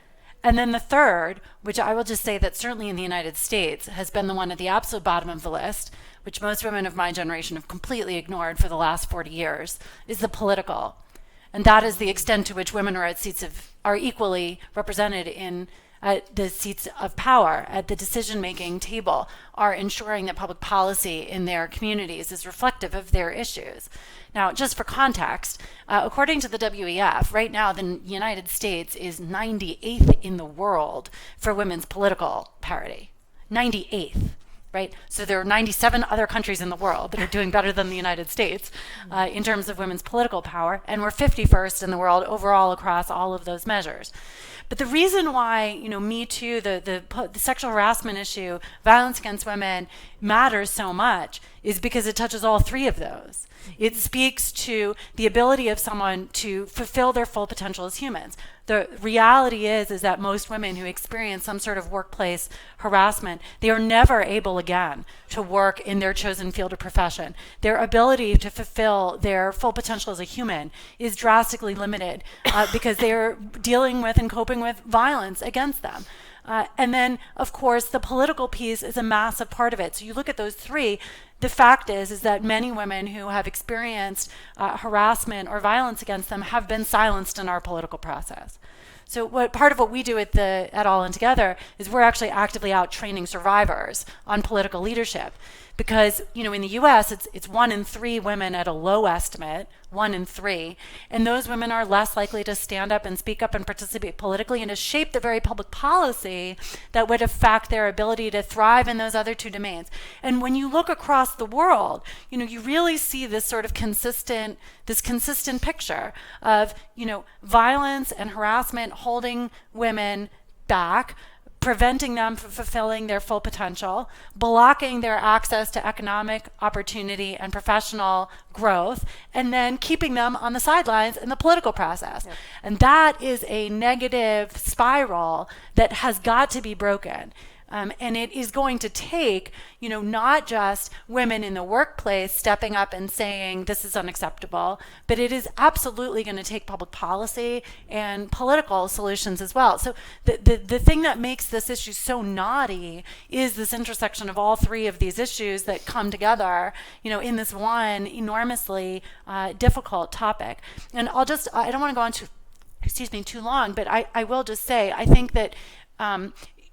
And then the third, which I will just say that certainly in the United States has been the one at the absolute bottom of the list, which most women of my generation have completely ignored for the last 40 years, is the political. And that is the extent to which women are equally represented in the seats of power at the decision-making table, are ensuring that public policy in their communities is reflective of their issues. Now, just for context, according to the WEF, right now the United States is 98th in the world for women's political parity. 98th. Right? So there are 97 other countries in the world that are doing better than the United States in terms of women's political power, and we're 51st in the world overall across all of those measures. But the reason why, Me Too, the sexual harassment issue, violence against women matters so much is because it touches all three of those. It speaks to the ability of someone to fulfill their full potential as humans. The reality is that most women who experience some sort of workplace harassment, they are never able again to work in their chosen field of profession. Their ability to fulfill their full potential as a human is drastically limited because they're dealing with and coping with violence against them. And then, of course, the political piece is a massive part of it. So you look at those three, the fact is that many women who have experienced harassment or violence against them have been silenced in our political process. So part of what we do at All In Together is we're actually actively out training survivors on political leadership. Because, in the US, it's 1 in 3 women at a low estimate, 1 in 3, and those women are less likely to stand up and speak up and participate politically and to shape the very public policy that would affect their ability to thrive in those other two domains. And when you look across the world, you really see this sort of consistent picture of, violence and harassment holding women back, preventing them from fulfilling their full potential, blocking their access to economic opportunity and professional growth, and then keeping them on the sidelines in the political process. Yep. And that is a negative spiral that has got to be broken. And it is going to take, not just women in the workplace stepping up and saying this is unacceptable, but it is absolutely going to take public policy and political solutions as well. So the thing that makes this issue so knotty is this intersection of all three of these issues that come together, in this one enormously difficult topic. And I don't want to go on too long, but I will just say, I think that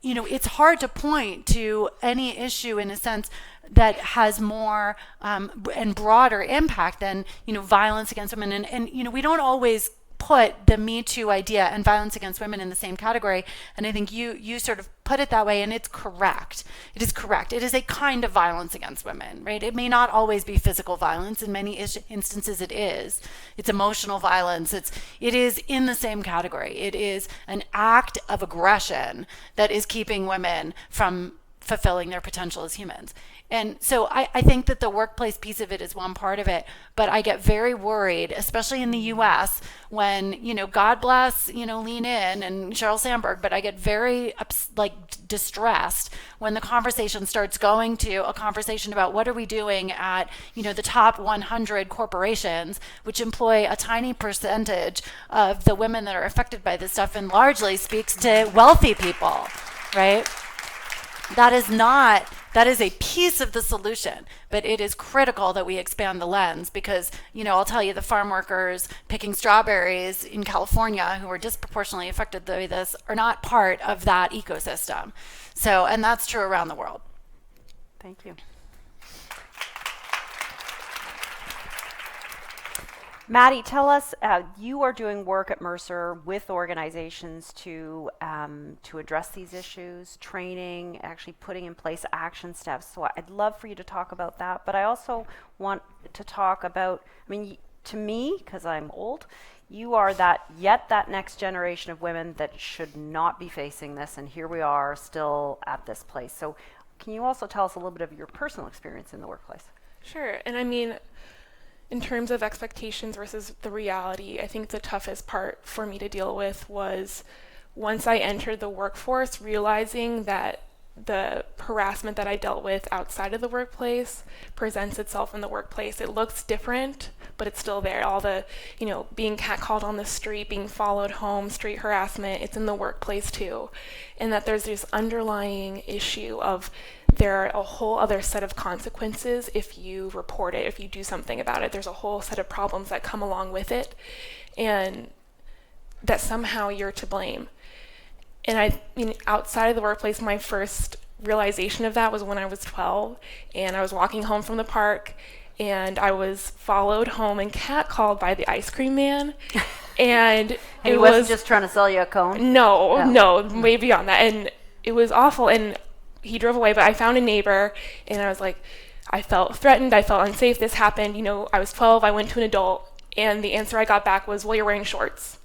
it's hard to point to any issue in a sense that has more and broader impact than, violence against women. And we don't always put the Me Too idea and violence against women in the same category. And I think you sort of put it that way, and it's correct. It is correct. It is a kind of violence against women, right? It may not always be physical violence. In many instances it is. It's emotional violence. It is in the same category. It is an act of aggression that is keeping women from fulfilling their potential as humans. And so I think that the workplace piece of it is one part of it, but I get very worried, especially in the US, when, God bless, Lean In and Sheryl Sandberg, but I get very distressed when the conversation starts going to a conversation about what are we doing at, the top 100 corporations, which employ a tiny percentage of the women that are affected by this stuff and largely speaks to wealthy people, right? That That is a piece of the solution, but it is critical that we expand the lens because, I'll tell you, the farm workers picking strawberries in California who are disproportionately affected by this are not part of that ecosystem. So, and that's true around the world. Thank you. Maddie, tell us, you are doing work at Mercer with organizations to address these issues, training, actually putting in place action steps. So I'd love for you to talk about that. But I also want to talk about, to me, because I'm old, you are that next generation of women that should not be facing this. And here we are still at this place. So can you also tell us a little bit of your personal experience in the workplace? Sure. And in terms of expectations versus the reality, I think the toughest part for me to deal with was once I entered the workforce, realizing that the harassment that I dealt with outside of the workplace presents itself in the workplace. It looks different, but it's still there. All the, being catcalled on the street, being followed home, street harassment, it's in the workplace too. And that there's this underlying issue of there are a whole other set of consequences if you report it, if you do something about it. There's a whole set of problems that come along with it, and that somehow you're to blame. And outside of the workplace, my first realization of that was when I was 12, and I was walking home from the park, and I was followed home and catcalled by the ice cream man. And he wasn't just trying to sell you a cone? No, way beyond that. And it was awful. And he drove away, but I found a neighbor, and I was like, I felt threatened, I felt unsafe, this happened. I was 12, I went to an adult, and the answer I got back was, well, you're wearing shorts.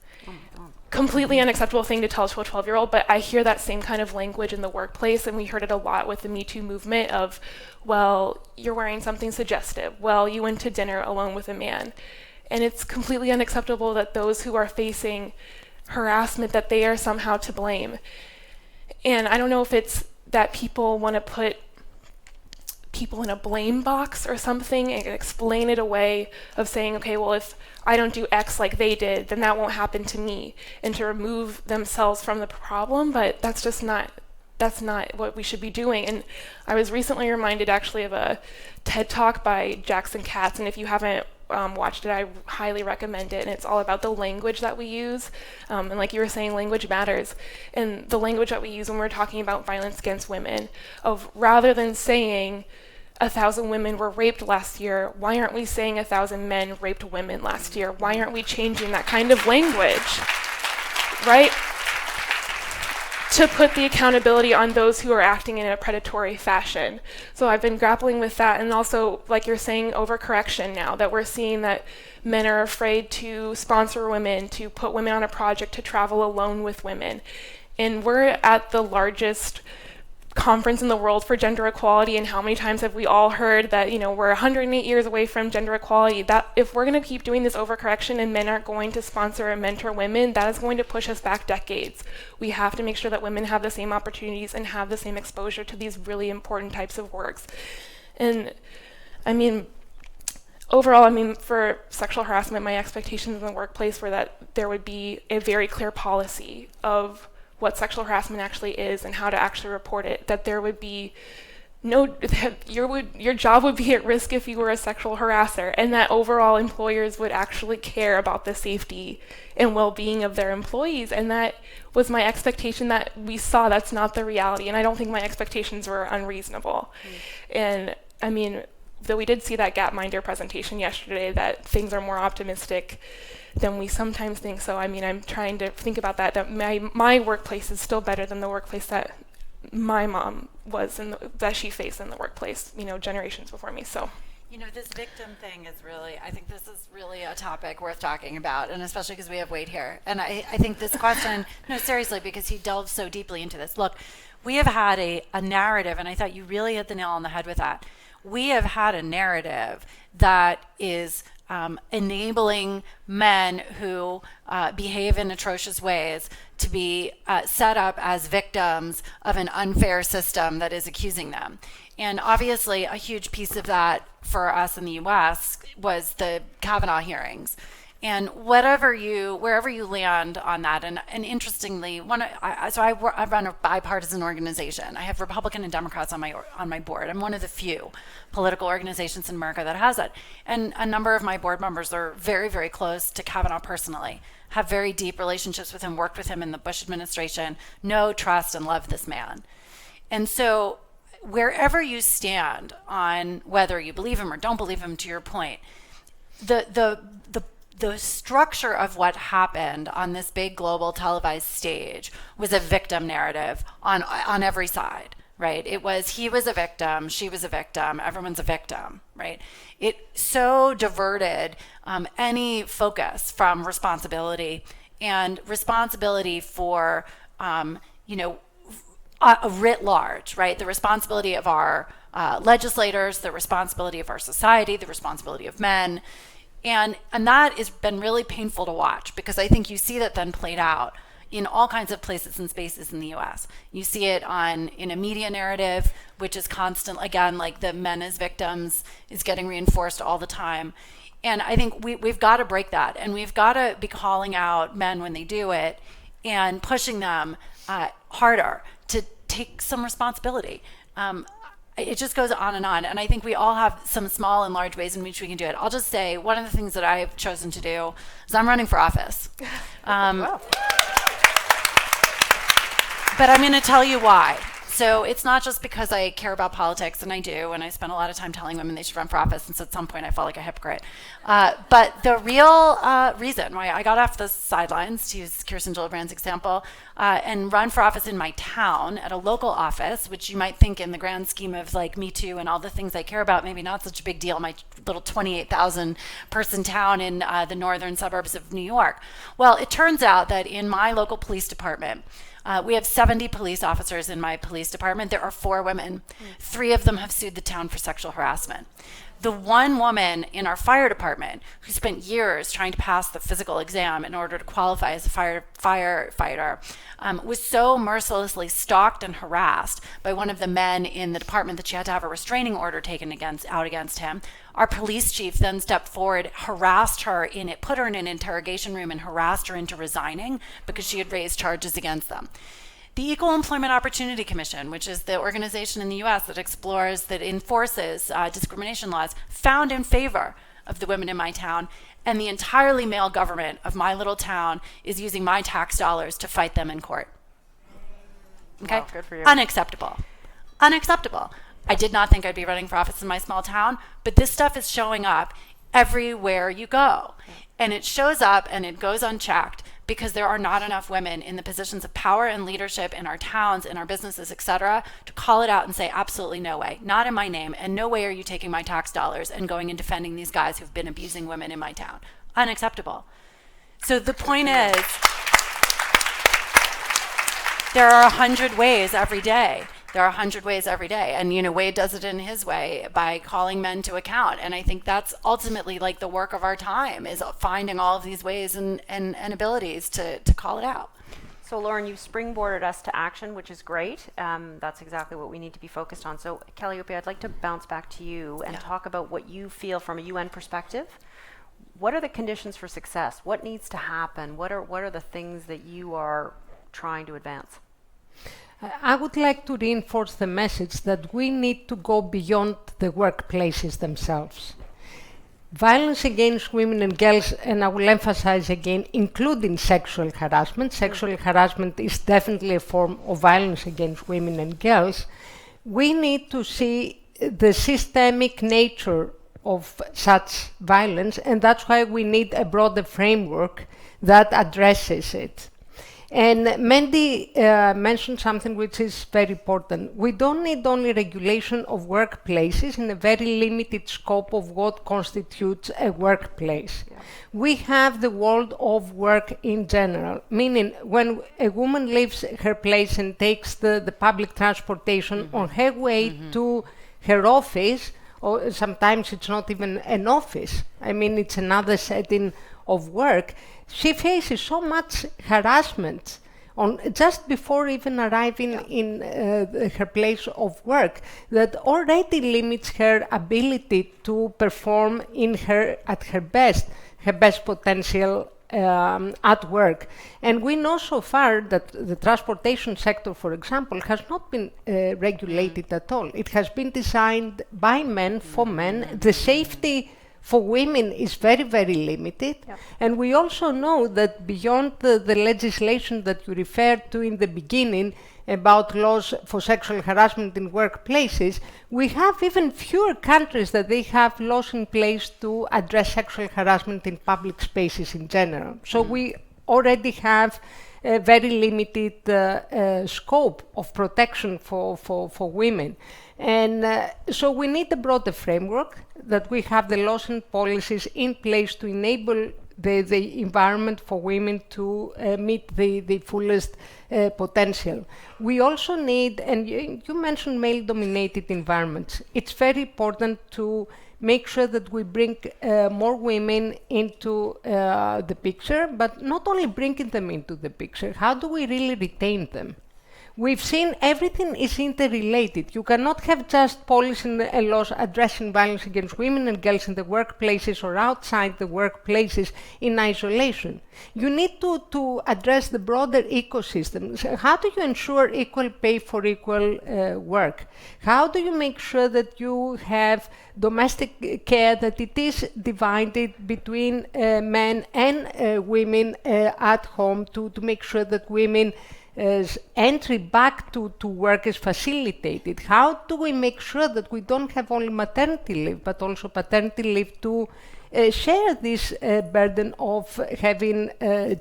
Completely unacceptable thing to tell to a 12-year-old, but I hear that same kind of language in the workplace, and we heard it a lot with the Me Too movement of, well, you're wearing something suggestive. Well, you went to dinner alone with a man. And it's completely unacceptable that those who are facing harassment, that they are somehow to blame. And I don't know if it's that people want to put people in a blame box or something and explain it away of saying, okay, well, if I don't do X like they did, then that won't happen to me, and to remove themselves from the problem. But that's not what we should be doing. And I was recently reminded actually of a TED Talk by Jackson Katz, and if you haven't watched it, I highly recommend it. And it's all about the language that we use. And like you were saying, language matters. And the language that we use when we're talking about violence against women, of rather than saying 1,000 women were raped last year, why aren't we saying 1,000 men raped women last year? Why aren't we changing that kind of language, right? To put the accountability on those who are acting in a predatory fashion. So I've been grappling with that, and also, like you're saying, overcorrection now, that we're seeing that men are afraid to sponsor women, to put women on a project, to travel alone with women. And we're at the largest conference in the world for gender equality, and how many times have we all heard that we're 108 years away from gender equality? That if we're going to keep doing this overcorrection and men aren't going to sponsor and mentor women, that is going to push us back decades. We have to make sure that women have the same opportunities and have the same exposure to these really important types of works. And overall, for sexual harassment, my expectations in the workplace were that there would be a very clear policy of what sexual harassment actually is and how to actually report it, that there would be your job would be at risk if you were a sexual harasser, and that overall employers would actually care about the safety and well-being of their employees. And that was my expectation that we saw. That's not the reality, and I don't think my expectations were unreasonable. And though we did see that Gapminder presentation yesterday, that things are more optimistic than we sometimes think. So I'm trying to think about that my workplace is still better than the workplace that my mom was that she faced in the workplace, generations before me. So this victim thing is really, I think this is really a topic worth talking about, and especially because we have Wade here. And I think this question, no, seriously, because he delved so deeply into this. Look, we have had a narrative, and I thought you really hit the nail on the head with that. We have had a narrative that is enabling men who behave in atrocious ways to be set up as victims of an unfair system that is accusing them. And obviously, a huge piece of that for us in the U.S. was the Kavanaugh hearings. And wherever you land on that, and interestingly, I run a bipartisan organization. I have Republican and Democrats on my board. I'm one of the few political organizations in America that has it. And a number of my board members are very, very close to Kavanaugh personally, have very deep relationships with him, worked with him in the Bush administration, know, trust, and love this man. And so wherever you stand on whether you believe him or don't believe him, to your point, the structure of what happened on this big global televised stage was a victim narrative on every side, right? It was, he was a victim, she was a victim, everyone's a victim, right? It so diverted any focus from responsibility and responsibility for, writ large, right? The responsibility of our legislators, the responsibility of our society, the responsibility of men. And that has been really painful to watch, because I think you see that then played out in all kinds of places and spaces in the US. You see it in a media narrative, which is constant, again, like the men as victims is getting reinforced all the time. And I think we've got to break that, and we've got to be calling out men when they do it and pushing them harder to take some responsibility. It just goes on. And I think we all have some small and large ways in which we can do it. I'll just say one of the things that I've chosen to do is I'm running for office. Wow. But I'm going to tell you why. So it's not just because I care about politics, and I do, and I spend a lot of time telling women they should run for office, and so at some point I felt like a hypocrite. But the real reason why I got off the sidelines, to use Kirsten Gillibrand's example, and run for office in my town at a local office, which you might think in the grand scheme of like Me Too and all the things I care about, maybe not such a big deal, my little 28,000 person town in the northern suburbs of New York. Well, it turns out that in my local police department, we have 70 police officers in my police department. There are 4 women. 3 of them have sued the town for sexual harassment. The one woman in our fire department who spent years trying to pass the physical exam in order to qualify as a firefighter was so mercilessly stalked and harassed by one of the men in the department that she had to have a restraining order taken out against him. Our police chief then stepped forward, harassed her put her in an interrogation room and harassed her into resigning because she had raised charges against them. The Equal Employment Opportunity Commission, which is the organization in the US that enforces discrimination laws, found in favor of the women in my town, and the entirely male government of my little town is using my tax dollars to fight them in court. Okay? Wow, good for you. Unacceptable. Unacceptable. I did not think I'd be running for office in my small town, but this stuff is showing up everywhere you go. And it shows up and it goes unchecked because there are not enough women in the positions of power and leadership in our towns, in our businesses, et cetera, to call it out and say, absolutely no way, not in my name, and no way are you taking my tax dollars and going and defending these guys who've been abusing women in my town. Unacceptable. So the point is, there are 100 ways every day. There are 100 ways every day. And, Wade does it in his way by calling men to account. And I think that's ultimately like the work of our time, is finding all of these ways and abilities to call it out. So Lauren, you've springboarded us to action, which is great. That's exactly what we need to be focused on. So Calliope, I'd like to bounce back to you and talk about what you feel from a UN perspective. What are the conditions for success? What needs to happen? What are the things that you are trying to advance? I would like to reinforce the message that we need to go beyond the workplaces themselves. Violence against women and girls, and I will emphasize again, including sexual harassment. Sexual harassment is definitely a form of violence against women and girls. We need to see the systemic nature of such violence, and that's why we need a broader framework that addresses it. And Mandy mentioned something which is very important. We don't need only regulation of workplaces in a very limited scope of what constitutes a workplace. Yeah. We have the world of work in general, meaning when a woman leaves her place and takes the public transportation on her way to her office, or sometimes it's not even an office, I mean, it's another setting of work, she faces so much harassment just before even arriving in her place of work that already limits her ability to perform at her best. her best potential at work. And we know so far that the transportation sector, for example, has not been regulated at all. It has been designed by men for men. The safety for women is very, very limited. Yep. And we also know that beyond the legislation that you referred to in the beginning about laws for sexual harassment in workplaces, we have even fewer countries that they have laws in place to address sexual harassment in public spaces in general. So we already have a very limited scope of protection for women. And so we need a broader framework, that we have the laws and policies in place to enable the environment for women to meet the fullest potential. We also need, and you mentioned male-dominated environments. It's very important to make sure that we bring more women into the picture, but not only bringing them into the picture, how do we really retain them? We've seen everything is interrelated. You cannot have just policy and laws addressing violence against women and girls in the workplaces or outside the workplaces in isolation. You need to address the broader ecosystem. So how do you ensure equal pay for equal work? How do you make sure that you have domestic care, that it is divided between men and women at home to make sure that women entry back to work is facilitated? How do we make sure that we don't have only maternity leave, but also paternity leave to share this burden of having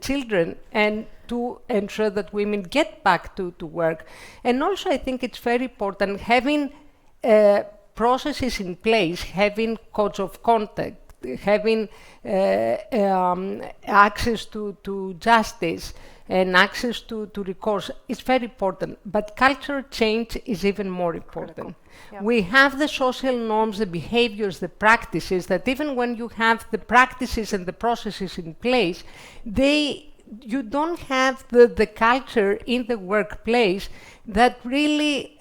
children, and to ensure that women get back to work? And also, I think it's very important having processes in place, having codes of conduct, having access to justice, and access to recourse is very important, but cultural change is even more important. Yep. We have the social norms, the behaviors, the practices, that even when you have the practices and the processes in place, you don't have the culture in the workplace that really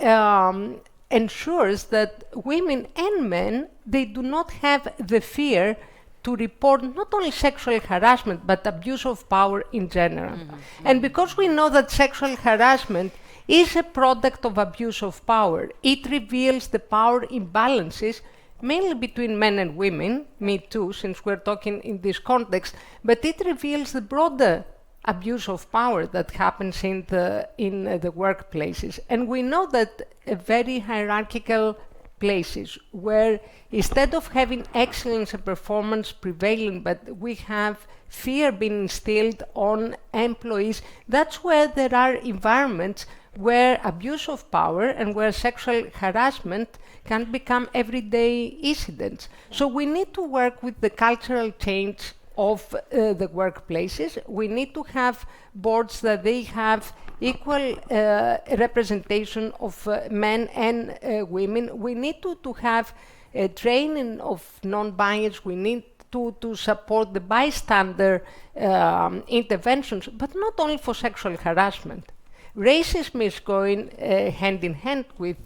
ensures that women and men, they do not have the fear to report not only sexual harassment, but abuse of power in general. And because we know that sexual harassment is a product of abuse of power, it reveals the power imbalances, mainly between men and women, me too, since we're talking in this context, but it reveals the broader abuse of power that happens in the workplaces. And we know that a very hierarchical places where instead of having excellence and performance prevailing, but we have fear being instilled on employees, that's where there are environments where abuse of power and where sexual harassment can become everyday incidents. So we need to work with the cultural change of the workplaces. We need to have boards that they have equal representation of men and women. We need to have a training of non-bias. We need to support the bystander interventions, but not only for sexual harassment. Racism is going hand in hand with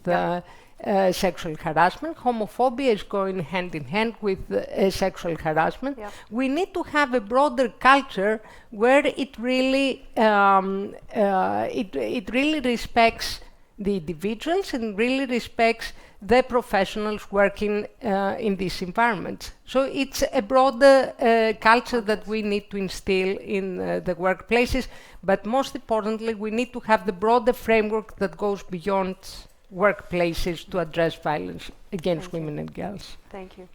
sexual harassment. Homophobia is going hand in hand with sexual harassment. Yep. We need to have a broader culture where it really respects the individuals and really respects the professionals working in these environments. So it's a broader culture that we need to instill in the workplaces, but most importantly, we need to have the broader framework that goes beyond workplaces to address violence against women and girls. Thank you.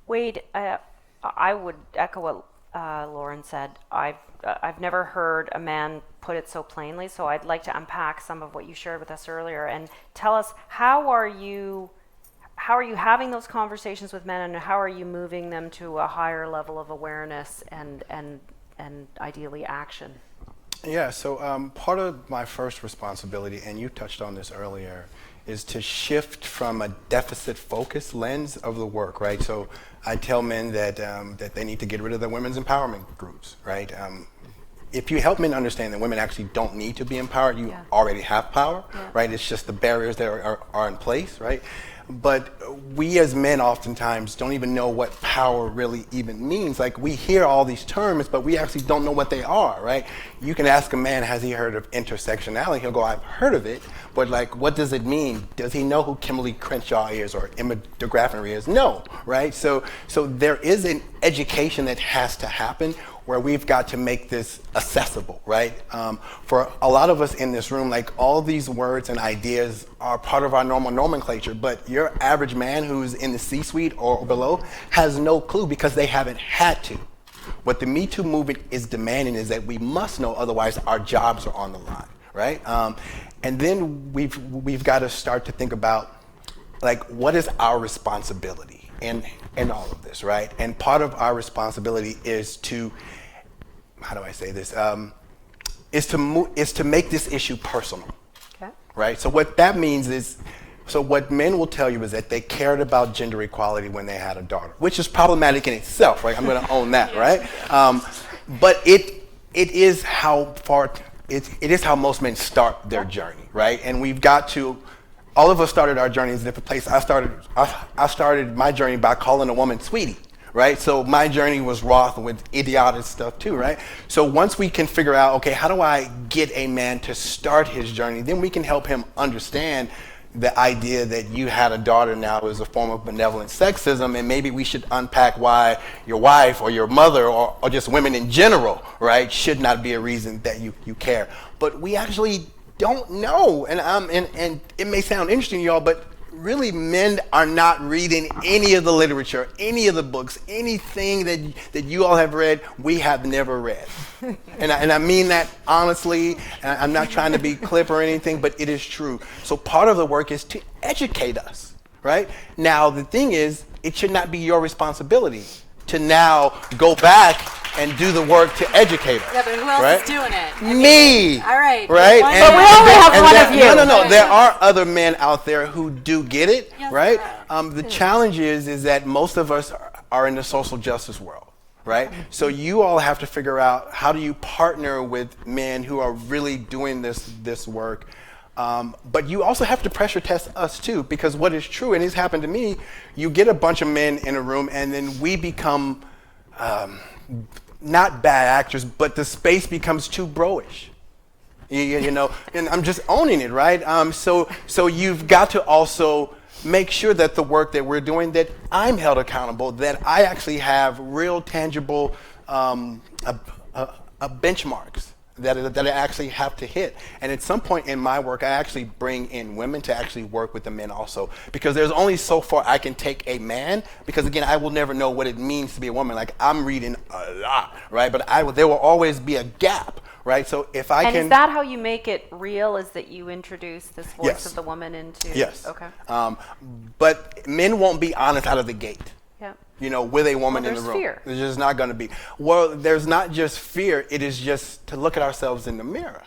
Wade, I would echo what Lauren said. I've never heard a man put it so plainly, so I'd like to unpack some of what you shared with us earlier and tell us how are you having those conversations with men, and how are you moving them to a higher level of awareness and ideally action? Yeah, so part of my first responsibility, and you touched on this earlier, is to shift from a deficit-focused lens of the work, right? So I tell men that that they need to get rid of the women's empowerment groups, right? If you help men understand that women actually don't need to be empowered, you already have power, right? It's just the barriers that are in place, right? but we as men oftentimes don't even know what power really even means. Like, we hear all these terms, but we actually don't know what they are, right? You can ask a man, has he heard of intersectionality? He'll go, I've heard of it, but like, what does it mean? Does he know who Kimberly Crenshaw is or Emma DeGraffenreid is? No, right? So there is an education that has to happen where we've got to make this accessible, right? For a lot of us in this room, like, all these words and ideas are part of our normal nomenclature, but your average man who's in the C-suite or below has no clue because they haven't had to. What the Me Too movement is demanding is that we must know, otherwise our jobs are on the line, right? And then we've got to start to think about, like, what is our responsibility in all of this, right? And part of our responsibility is to, how do I say this? Is to make this issue personal, Okay. right? So what that means is, so what men will tell you is that they cared about gender equality when they had a daughter, which is problematic in itself, right? I'm going to own that, right? But it is how most men start their journey, right? And we've got to. All of us started our journey in a different place. I started my journey by calling a woman sweetie, right? So my journey was wrought with idiotic stuff too, right? So once we can figure out, okay, how do I get a man to start his journey, then we can help him understand the idea that you had a daughter now is a form of benevolent sexism, and maybe we should unpack why your wife or your mother or just women in general, right, should not be a reason that you care. But we actually don't know, and it may sound interesting to y'all, but really men are not reading any of the literature, any of the books, anything that you all have read, we have never read. And I mean that honestly, and I'm not trying to be clip or anything, but it is true. So part of the work is to educate us, right? Now, the thing is, it should not be your responsibility to now go back and do the work to educate us. Yeah, but who else right? is doing it? Me. All right. Right? But we only have one of you. No. There are other men out there who do get it, Yes, right? there are. The challenge is that most of us are in the social justice world, right? So you all have to figure out, how do you partner with men who are really doing this work? But you also have to pressure test us too, because what is true, and it's happened to me, you get a bunch of men in a room and then we become not bad actors, but the space becomes too bro-ish. You know, and I'm just owning it, right? So you've got to also make sure that the work that we're doing, that I'm held accountable, that I actually have real tangible benchmarks that I actually have to hit. And at some point in my work, I actually bring in women to actually work with the men also, because there's only so far I can take a man, because again, I will never know what it means to be a woman. Like, I'm reading a lot, right? But there will always be a gap, right? So if I And can... is that how you make it real, is that you introduce this voice Yes. of the woman into... Yes. Okay. But men won't be honest out of the gate. Yeah. You know, with a woman in the there's room. fear. There's just not going to be. Well, there's not just fear. It is just to look at ourselves in the mirror.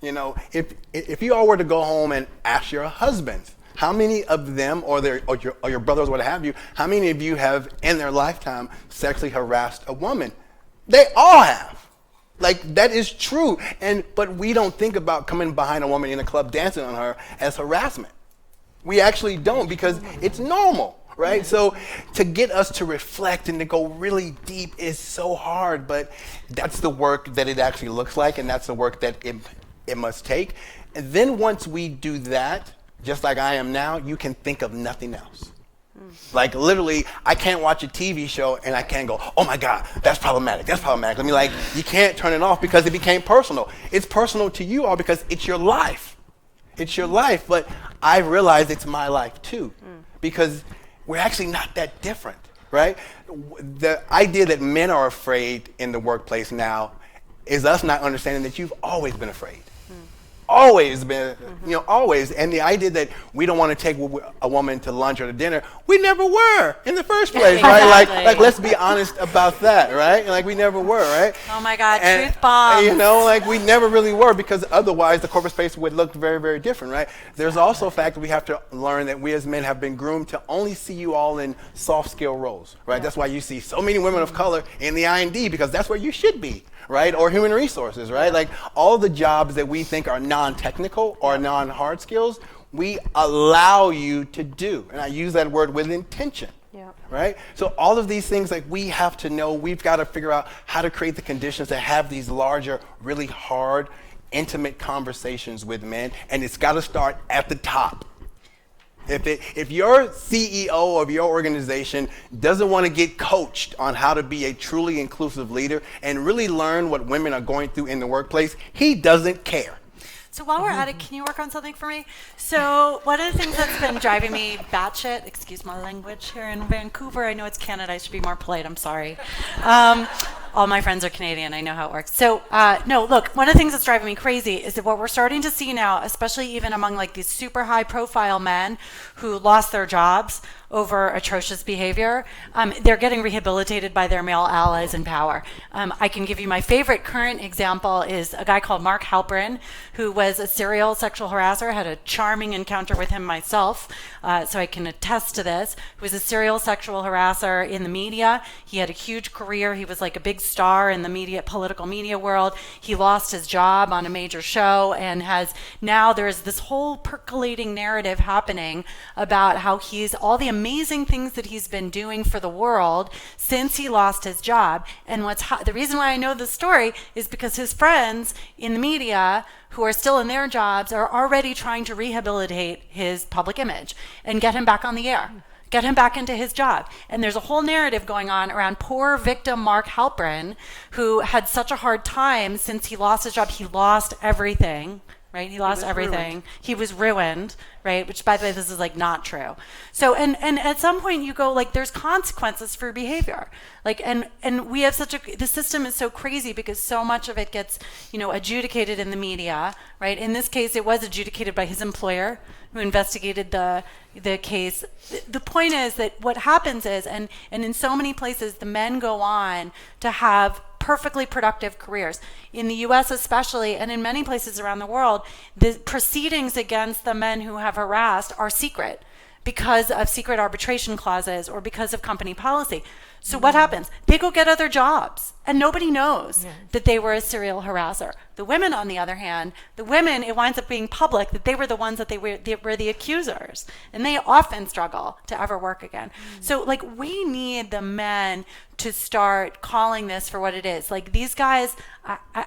You know, if you all were to go home and ask your husbands, how many of them, or your brothers, what have you, how many of you have in their lifetime sexually harassed a woman? They all have. Like, that is true. But we don't think about coming behind a woman in a club dancing on her as harassment. We actually don't, because it's normal. Right? So to get us to reflect and to go really deep is so hard, but that's the work that it actually looks like, and that's the work that it must take. And then once we do that, just like I am now, you can think of nothing else. Like, literally, I can't watch a TV show and I can't go, oh my God, that's problematic, that's problematic. I mean, like, you can't turn it off because it became personal. It's personal to you all because it's your life. It's your life, but I realize it's my life too, because we're actually not that different, right? The idea that men are afraid in the workplace now is us not understanding that you've always been afraid. Always been, you know, always. And the idea that we don't want to take a woman to lunch or to dinner, we never were in the first place, right? Like, let's be honest about that, right? Like, we never were, right? Oh my God, And, truth bombs. you know, like, we never really were, because otherwise the corporate space would look very, very different, right? There's also a fact that we have to learn that we as men have been groomed to only see you all in soft skill roles, right? That's why you see so many women of color in the I&D, because that's where you should be, right? Or human resources, right? Like, all the jobs that we think are non-technical or non-hard skills, we allow you to do. And I use that word with intention. Yeah. Right? So all of these things, like, we have to know, we've got to figure out how to create the conditions to have these larger, really hard, intimate conversations with men, and it's got to start at the top. If your CEO of your organization doesn't want to get coached on how to be a truly inclusive leader and really learn what women are going through in the workplace, he doesn't care. So while we're at it, can you work on something for me? So one of the things that's been driving me batshit, excuse my language, here in Vancouver, I know it's Canada, I should be more polite, I'm sorry. All my friends are Canadian, I know how it works. So no, look, one of the things that's driving me crazy is that what we're starting to see now, especially even among like these super high profile men who lost their jobs over atrocious behavior, they're getting rehabilitated by their male allies in power. I can give you my favorite current example is a guy called Mark Halperin, who was a serial sexual harasser. I had a charming encounter with him myself, so I can attest to this. He was a serial sexual harasser in the media. He had a huge career. He was like a big star in the media, political media world. He lost his job on a major show and has now there's this whole percolating narrative happening about how he's all the amazing things that he's been doing for the world since he lost his job. And the reason why I know this story is because his friends in the media who are still in their jobs are already trying to rehabilitate his public image and get him back on the air, get him back into his job. And there's a whole narrative going on around poor victim Mark Halperin, who had such a hard time since he lost his job. He lost everything. Right? He lost everything. Ruined. He was ruined, right? Which, by the way, this is like not true. So, and at some point you go like, there's consequences for behavior. Like, and we have the system is so crazy because so much of it gets, adjudicated in the media, right? In this case, it was adjudicated by his employer who investigated the case. The point is that what happens is, and in so many places, the men go on to have perfectly productive careers. In the US especially, and in many places around the world, the proceedings against the men who have harassed are secret because of secret arbitration clauses or because of company policy. So what happens? They go get other jobs and nobody knows that they were a serial harasser. The women, on the other hand, it winds up being public that they were the ones that they were the accusers, and they often struggle to ever work again. So like, we need the men to start calling this for what it is. Like, these guys,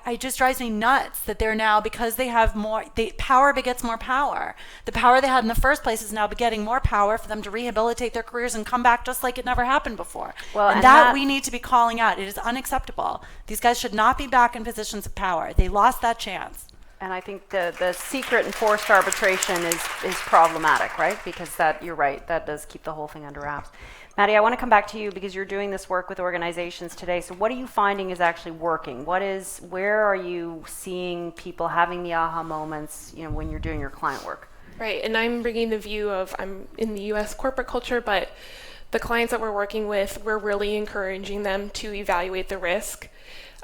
it just drives me nuts that they're now, because they have more, power begets more power. The power they had in the first place is now begetting more power for them to rehabilitate their careers and come back just like it never happened before. Well, and that we need to be calling out. It is unacceptable. These guys should not be back in positions of power. They lost that chance. And I think the secret and forced arbitration is problematic, right? Because you're right, that does keep the whole thing under wraps. Maddie, I want to come back to you because you're doing this work with organizations today. So what are you finding is actually working? Where are you seeing people having the aha moments, when you're doing your client work? Right, and I'm bringing the view of, I'm in the US corporate culture, but the clients that we're working with, we're really encouraging them to evaluate the risk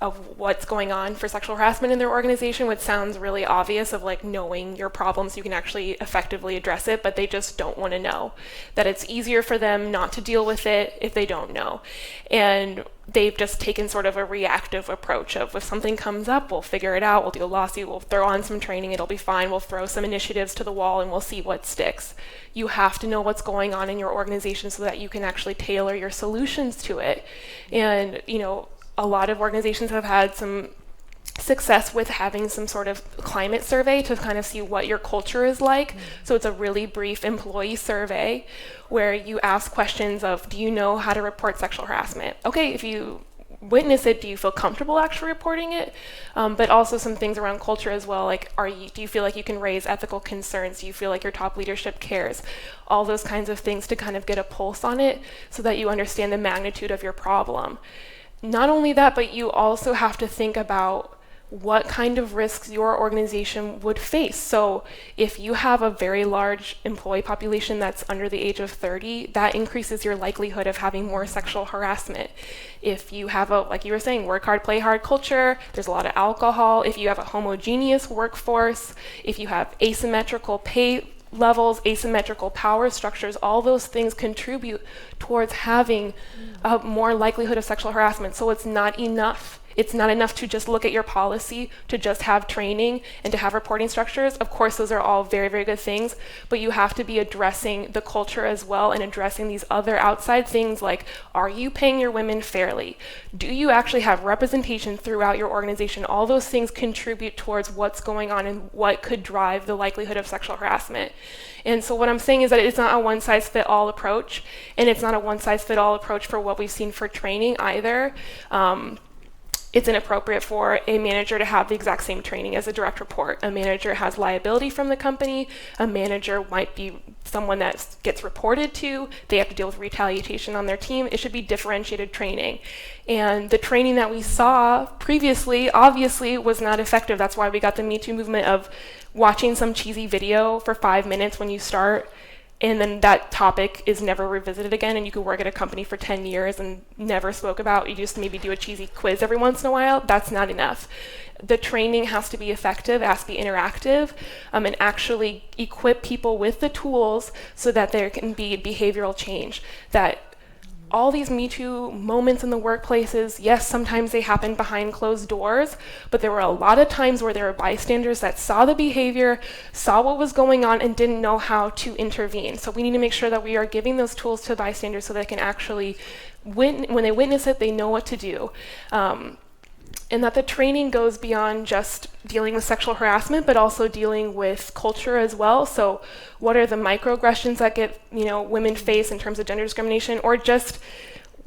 of what's going on for sexual harassment in their organization, which sounds really obvious, of like knowing your problems, you can actually effectively address it, but they just don't want to know. That it's easier for them not to deal with it if they don't know. And they've just taken sort of a reactive approach of, if something comes up, we'll figure it out, we'll do a lawsuit, we'll throw on some training, it'll be fine, we'll throw some initiatives to the wall and we'll see what sticks. You have to know what's going on in your organization so that you can actually tailor your solutions to it. And, a lot of organizations have had some success with having some sort of climate survey to kind of see what your culture is like. So it's a really brief employee survey where you ask questions of, do you know how to report sexual harassment? Okay, if you witness it, do you feel comfortable actually reporting it? But also some things around culture as well, like do you feel like you can raise ethical concerns? Do you feel like your top leadership cares? All those kinds of things to kind of get a pulse on it so that you understand the magnitude of your problem. Not only that, but you also have to think about what kind of risks your organization would face. So if you have a very large employee population that's under the age of 30, that increases your likelihood of having more sexual harassment. If you have like you were saying, work hard, play hard culture, there's a lot of alcohol. If you have a homogeneous workforce, if you have asymmetrical pay levels, asymmetrical power structures, all those things contribute towards having more likelihood of sexual harassment. So it's not enough It's not enough to just look at your policy, to just have training and to have reporting structures. Of course, those are all very, very good things, but you have to be addressing the culture as well and addressing these other outside things like, are you paying your women fairly? Do you actually have representation throughout your organization? All those things contribute towards what's going on and what could drive the likelihood of sexual harassment. And so what I'm saying is that it's not a one-size-fits-all approach, and it's not a one-size-fits-all approach for what we've seen for training either. It's inappropriate for a manager to have the exact same training as a direct report. A manager has liability from the company. A manager might be someone that gets reported to. They have to deal with retaliation on their team. It should be differentiated training. And the training that we saw previously obviously was not effective. That's why we got the Me Too movement of watching some cheesy video for 5 minutes when you start, and then that topic is never revisited again, and you could work at a company for 10 years and never spoke about. You just maybe do a cheesy quiz every once in a while. That's not enough. The training has to be effective, has to be interactive, and actually equip people with the tools so that there can be behavioral change. That all these Me Too moments in the workplaces, yes, sometimes they happen behind closed doors, but there were a lot of times where there were bystanders that saw the behavior, saw what was going on, and didn't know how to intervene. So we need to make sure that we are giving those tools to bystanders so they can actually, when they witness it, they know what to do. And that the training goes beyond just dealing with sexual harassment, but also dealing with culture as well. So what are the microaggressions that women face in terms of gender discrimination, or just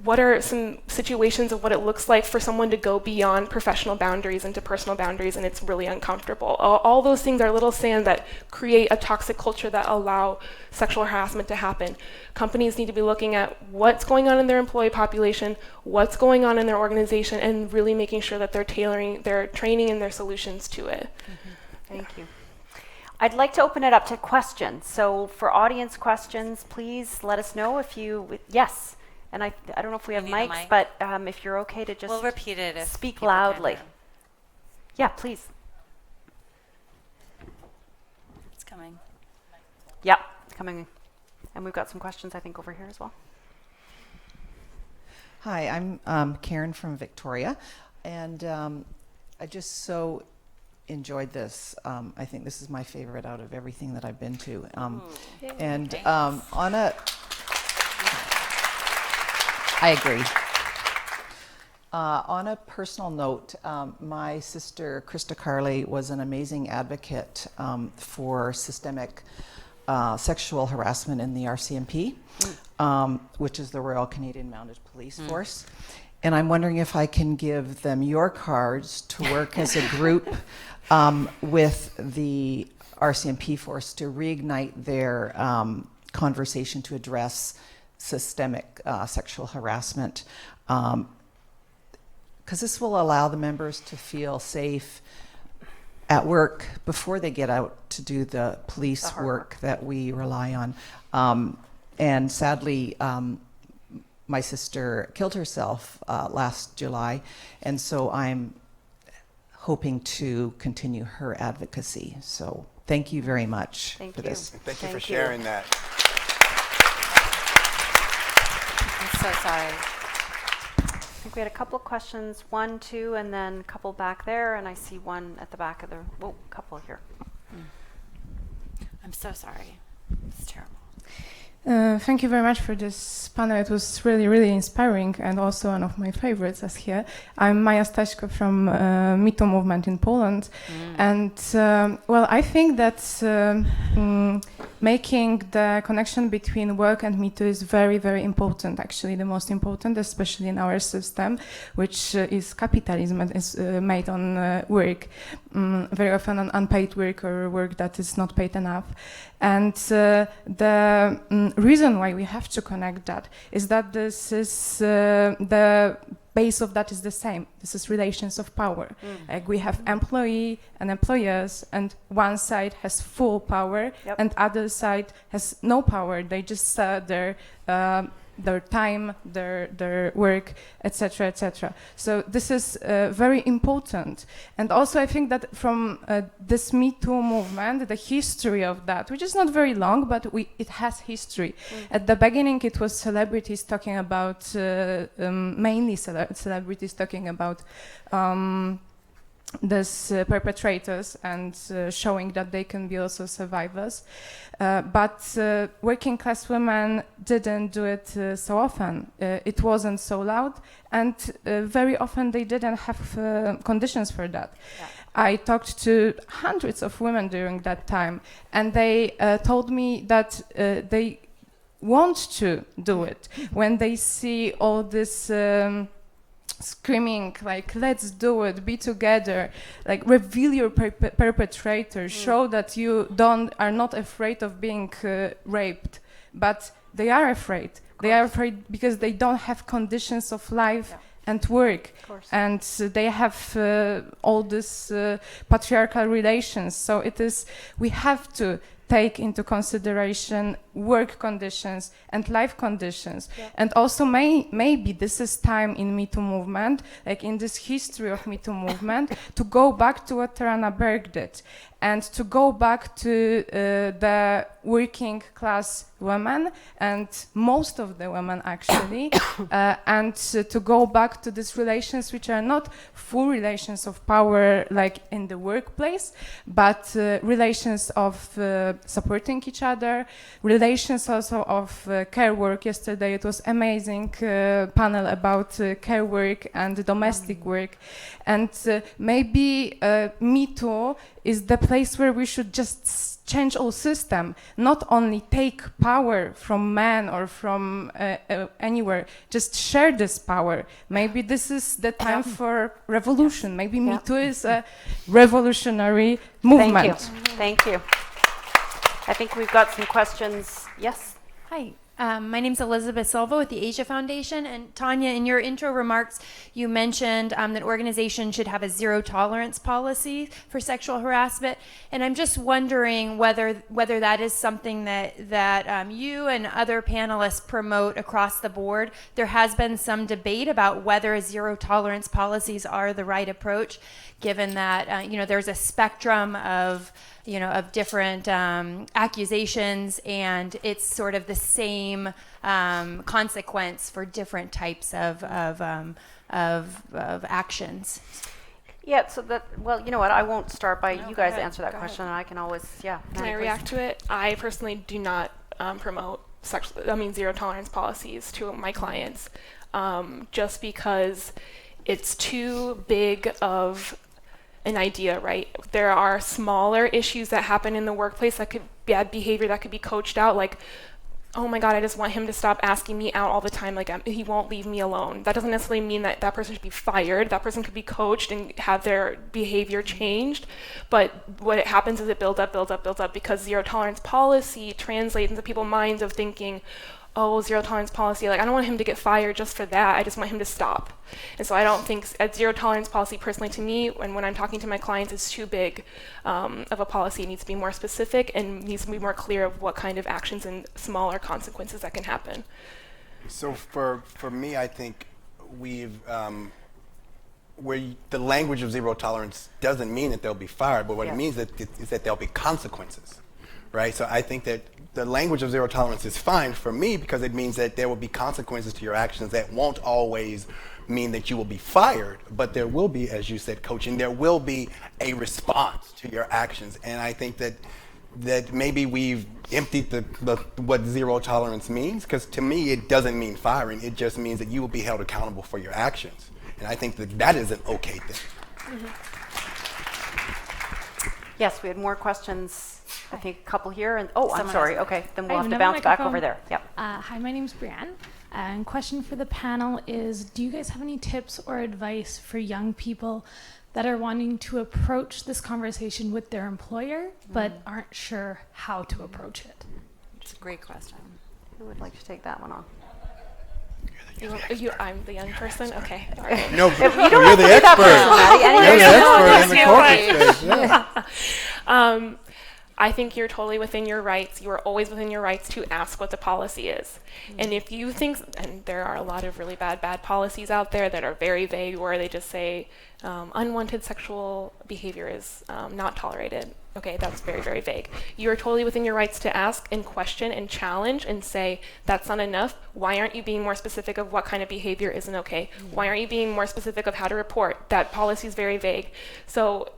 what are some situations of what it looks like for someone to go beyond professional boundaries into personal boundaries, and it's really uncomfortable. All those things are little sand that create a toxic culture that allow sexual harassment to happen. Companies need to be looking at what's going on in their employee population, what's going on in their organization, and really making sure that they're tailoring their training and their solutions to it. Thank you. I'd like to open it up to questions. So for audience questions, please let us know if you, yes. And I don't know if we have mics, mic. but if you're okay to just We'll repeat it if speak people can't loudly. hear. Yeah, please. It's coming. Yep, coming. And we've got some questions, I think, over here as well. Hi, I'm Karen from Victoria, and I just so enjoyed this. I think this is my favorite out of everything that I've been to. And on a... I agree. On a personal note, my sister, Krista Carley, was an amazing advocate for systemic sexual harassment in the RCMP, which is the Royal Canadian Mounted Police Force. And I'm wondering if I can give them your cards to work as a group with the RCMP force to reignite their conversation to address systemic sexual harassment, because this will allow the members to feel safe at work before they get out to do the police work that we rely on. And sadly, my sister killed herself last July, and so I'm hoping to continue her advocacy. So thank you very much for this. Thank you for sharing that. I'm so sorry. I think we had a couple of questions, 1, 2, and then a couple back there, and I see one at the back of the, couple here. I'm so sorry. It's terrible. Thank you very much for this panel. It was really, really inspiring, and also one of my favorites as here. I'm Maja Staśko from Me Too movement in Poland. And well, I think that making the connection between work and Me Too is very, very important, actually the most important, especially in our system, which is capitalism and is made on work, very often on unpaid work or work that is not paid enough. And the reason why we have to connect that is that this is the base of that is the same. This is relations of power. Like we have employee and employers, and one side has full power, and other side has no power. They just serve their their time, their work, etc., etc. So this is very important. And also I think that from this Me Too movement, the history of that, which is not very long, but it has history. At the beginning, it was celebrities talking about, mainly celebrities talking about these perpetrators and showing that they can be also survivors. But working class women didn't do it so often. It wasn't so loud, and very often they didn't have conditions for that. Yeah. I talked to hundreds of women during that time, and they told me that they want to do it when they see all this screaming, like, let's do it, be together, like, reveal your perpetrator, show that you are not afraid of being raped, but they are afraid. They are afraid because they don't have conditions of life and work, and they have all these patriarchal relations. So we have to take into consideration work conditions and life conditions. And also maybe this is time in Me Too movement, like in this history of Me Too movement, to go back to what Tarana Burke did, and to go back to the working class women, and most of the women actually, and to go back to these relations which are not full relations of power like in the workplace, but relations of supporting each other, relations also of care work. Yesterday it was amazing panel about care work and domestic work, and maybe Me Too is the place where we should just change all system, not only take power from men or from anywhere, just share this power. Maybe this is the time for revolution. Maybe Me Too is a revolutionary movement. Thank you. I think we've got some questions. Yes? Hi. My name's Elizabeth Silva with the Asia Foundation. And Tanya, in your intro remarks, you mentioned that organizations should have a zero tolerance policy for sexual harassment. And I'm just wondering whether that is something that you and other panelists promote across the board. There has been some debate about whether zero tolerance policies are the right approach, given that there's a spectrum of different accusations, and it's sort of the same consequence for different types of actions. Yeah, so you know what, I won't start by you guys answer that question, and I can always, Can I react to it? I personally do not promote zero tolerance policies to my clients, just because it's too big of an idea, right? There are smaller issues that happen in the workplace that could bad behavior that could be coached out, like, oh my God, I just want him to stop asking me out all the time, like he won't leave me alone. That doesn't necessarily mean that person should be fired. That person could be coached and have their behavior changed, but what happens is it builds up because zero tolerance policy translates into people's minds of thinking, oh, zero tolerance policy, like I don't want him to get fired just for that, I just want him to stop. And so I don't think a zero tolerance policy, personally to me, and when I'm talking to my clients, is too big of a policy. It needs to be more specific and needs to be more clear of what kind of actions and smaller consequences that can happen. So for me, I think the language of zero tolerance doesn't mean that they'll be fired, but what it means is that there'll be consequences, right? So I think that the language of zero tolerance is fine for me because it means that there will be consequences to your actions that won't always mean that you will be fired, but there will be, as you said, coaching, there will be a response to your actions. And I think that maybe we've emptied what zero tolerance means, because to me it doesn't mean firing, it just means that you will be held accountable for your actions. And I think that is an okay thing. Yes, we had more questions. I think a couple here, and I'm Someone sorry. has- Okay, then we'll have to bounce back over there. Yep. Hi, my name's Brianne. And question for the panel is, do you guys have any tips or advice for young people that are wanting to approach this conversation with their employer, but aren't sure how to approach it? It's a great question. Who would like to take that one on? I'm the young person? Okay. No, If you don't you're have to the be that expert. person, Maddie. You're the expert in the corporate space. Yeah. I think you're totally within your rights. You are always within your rights to ask what the policy is. And if you think, and there are a lot of really bad policies out there that are very vague, where they just say unwanted sexual behavior is not tolerated. Okay, that's very, very vague. You are totally within your rights to ask and question and challenge and say, that's not enough. Why aren't you being more specific of what kind of behavior isn't okay? Why aren't you being more specific of how to report? That policy is very vague. So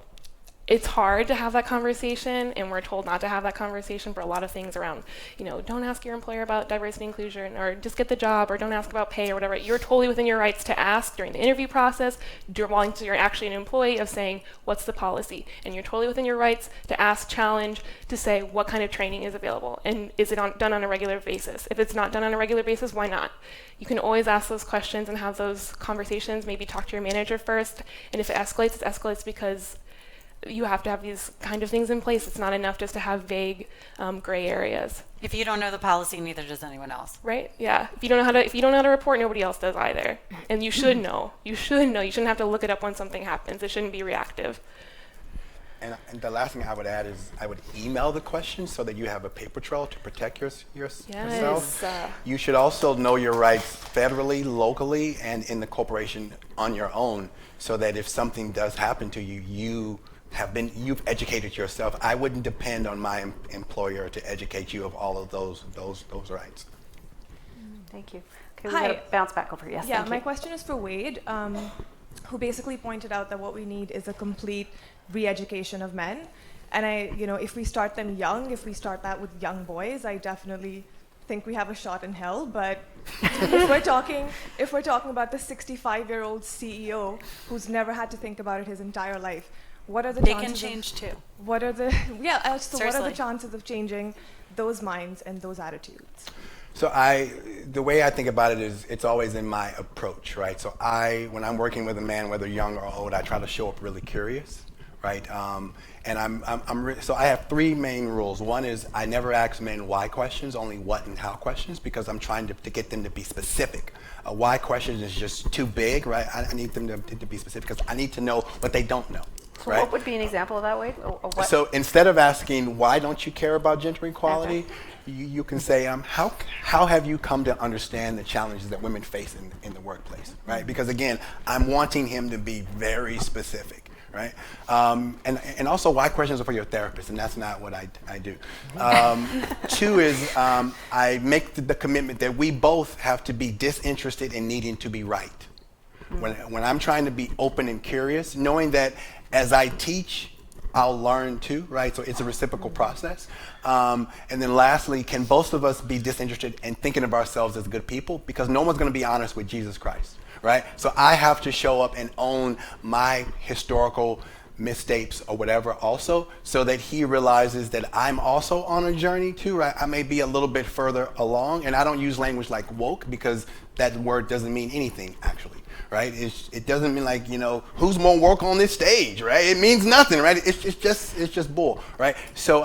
it's hard to have that conversation, and we're told not to have that conversation for a lot of things around, don't ask your employer about diversity and inclusion, or just get the job, or don't ask about pay, or whatever. You're totally within your rights to ask during the interview process, while you're actually an employee, of saying, what's the policy? And you're totally within your rights to ask, challenge, to say what kind of training is available, and is it done on a regular basis? If it's not done on a regular basis, why not? You can always ask those questions and have those conversations, maybe talk to your manager first, and if it escalates because you have to have these kind of things in place. It's not enough just to have vague, gray areas. If you don't know the policy, neither does anyone else. Right? Yeah. If you don't know how to report, nobody else does either. And you should know. You should know. You shouldn't have to look it up when something happens. It shouldn't be reactive. And the last thing I would add is I would email the questions so that you have a paper trail to protect yourself. You should also know your rights federally, locally, and in the corporation on your own, so that if something does happen to you, you've educated yourself. I wouldn't depend on my employer to educate you of all of those rights. Thank you. Okay, we're going to bounce back over. Yes, Yeah, my question is for Wade, who basically pointed out that what we need is a complete re-education of men. And if we start them young, if we start that with young boys, I definitely think we have a shot in hell. But if we're talking about the 65-year-old CEO who's never had to think about it his entire life, what are the chances? They can change too. What are the chances of changing those minds and those attitudes? So the way I think about it is it's always in my approach, right? So when I'm working with a man, whether young or old, I try to show up really curious, right? So I have three main rules. One is I never ask men why questions, only what and how questions, because I'm trying to get them to be specific. A why question is just too big, right? I need them to be specific because I need to know what they don't know. So right? what would be an example of that, Wade? So instead of asking, why don't you care about gender equality, you can say, how have you come to understand the challenges that women face in the workplace, right? Because again, I'm wanting him to be very specific, right? And also, why questions are for your therapist, and that's not what I do. Two is I make the commitment that we both have to be disinterested in needing to be right. When I'm trying to be open and curious, knowing that as I teach, I'll learn too, right? So it's a reciprocal process. And then lastly, can both of us be disinterested in thinking of ourselves as good people? Because no one's going to be honest with Jesus Christ, right? So I have to show up and own my historical mistakes or whatever also, so that he realizes that I'm also on a journey too, right? I may be a little bit further along, and I don't use language like woke because that word doesn't mean anything actually. Right? It doesn't mean like, who's more woke on this stage, right? It means nothing, right? It's just bull, right? So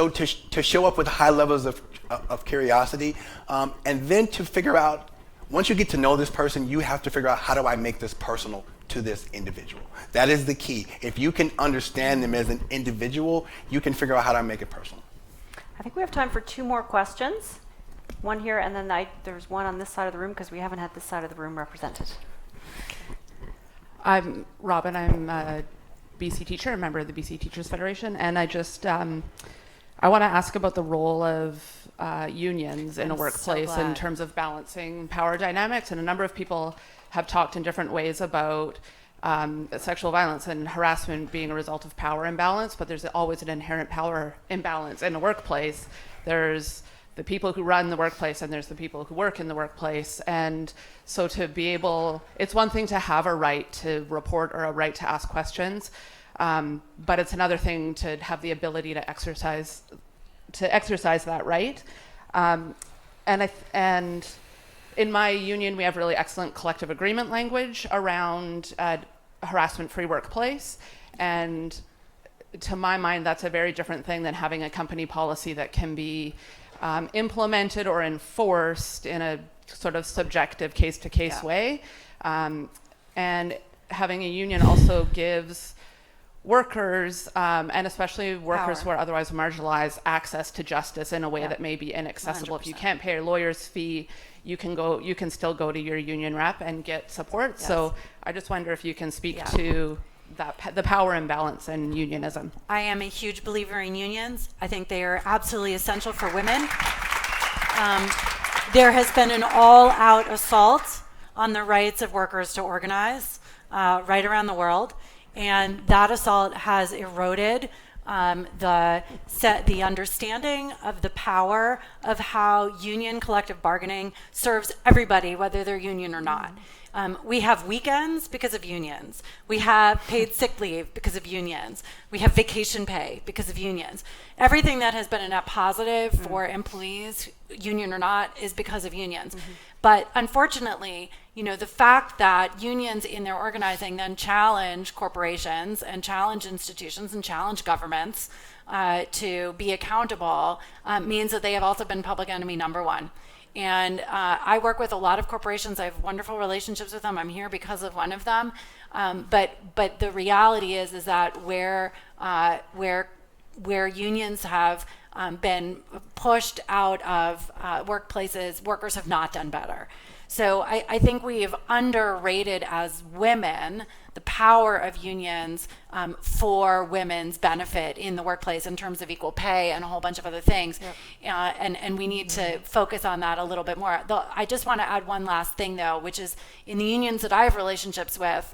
to show up with high levels of curiosity, and then to figure out, once you get to know this person, you have to figure out, how do I make this personal to this individual? That is the key. If you can understand them as an individual, you can figure out how to make it personal. I think we have time for two more questions. One here, and then there's one on this side of the room because we haven't had this side of the room represented. I'm Robin. I'm a BC teacher, a member of the BC Teachers Federation, and I want to ask about the role of unions in a workplace in terms of balancing power dynamics. And a number of people have talked in different ways about sexual violence and harassment being a result of power imbalance, but there's always an inherent power imbalance in a workplace. There's the people who run the workplace and there's the people who work in the workplace. And so it's one thing to have a right to report or a right to ask questions, but it's another thing to have the ability to exercise that right. And in my union, we have really excellent collective agreement language around a harassment-free workplace. And to my mind, that's a very different thing than having a company policy that can be implemented or enforced in a sort of subjective case-to-case way. And having a union also gives workers, and especially workers Power. who are otherwise marginalized, access to justice in a way Yeah. that may be inaccessible. If you 100%. can't pay your lawyer's fee, you can still go to your union rep and get support. Yes. So I just wonder if you can speak Yeah. to the power imbalance in unionism. I am a huge believer in unions. I think they are absolutely essential for women. There has been an all-out assault on the rights of workers to organize right around the world, and that assault has eroded the understanding of the power of how union collective bargaining serves everybody, whether they're union or not. We have weekends because of unions. We have paid sick leave because of unions. We have vacation pay because of unions. Everything that has been a net positive for employees, union or not, is because of unions. But unfortunately, the fact that unions in their organizing then challenge corporations and challenge institutions and challenge governments to be accountable means that they have also been public enemy number one. And I work with a lot of corporations. I have wonderful relationships with them. I'm here because of one of them. But the reality is that where unions have been pushed out of workplaces, workers have not done better. So I think we have underrated as women the power of unions for women's benefit in the workplace in terms of equal pay and a whole bunch of other things. Yep. And we need to focus on that a little bit more. I just want to add one last thing, though, which is in the unions that I have relationships with,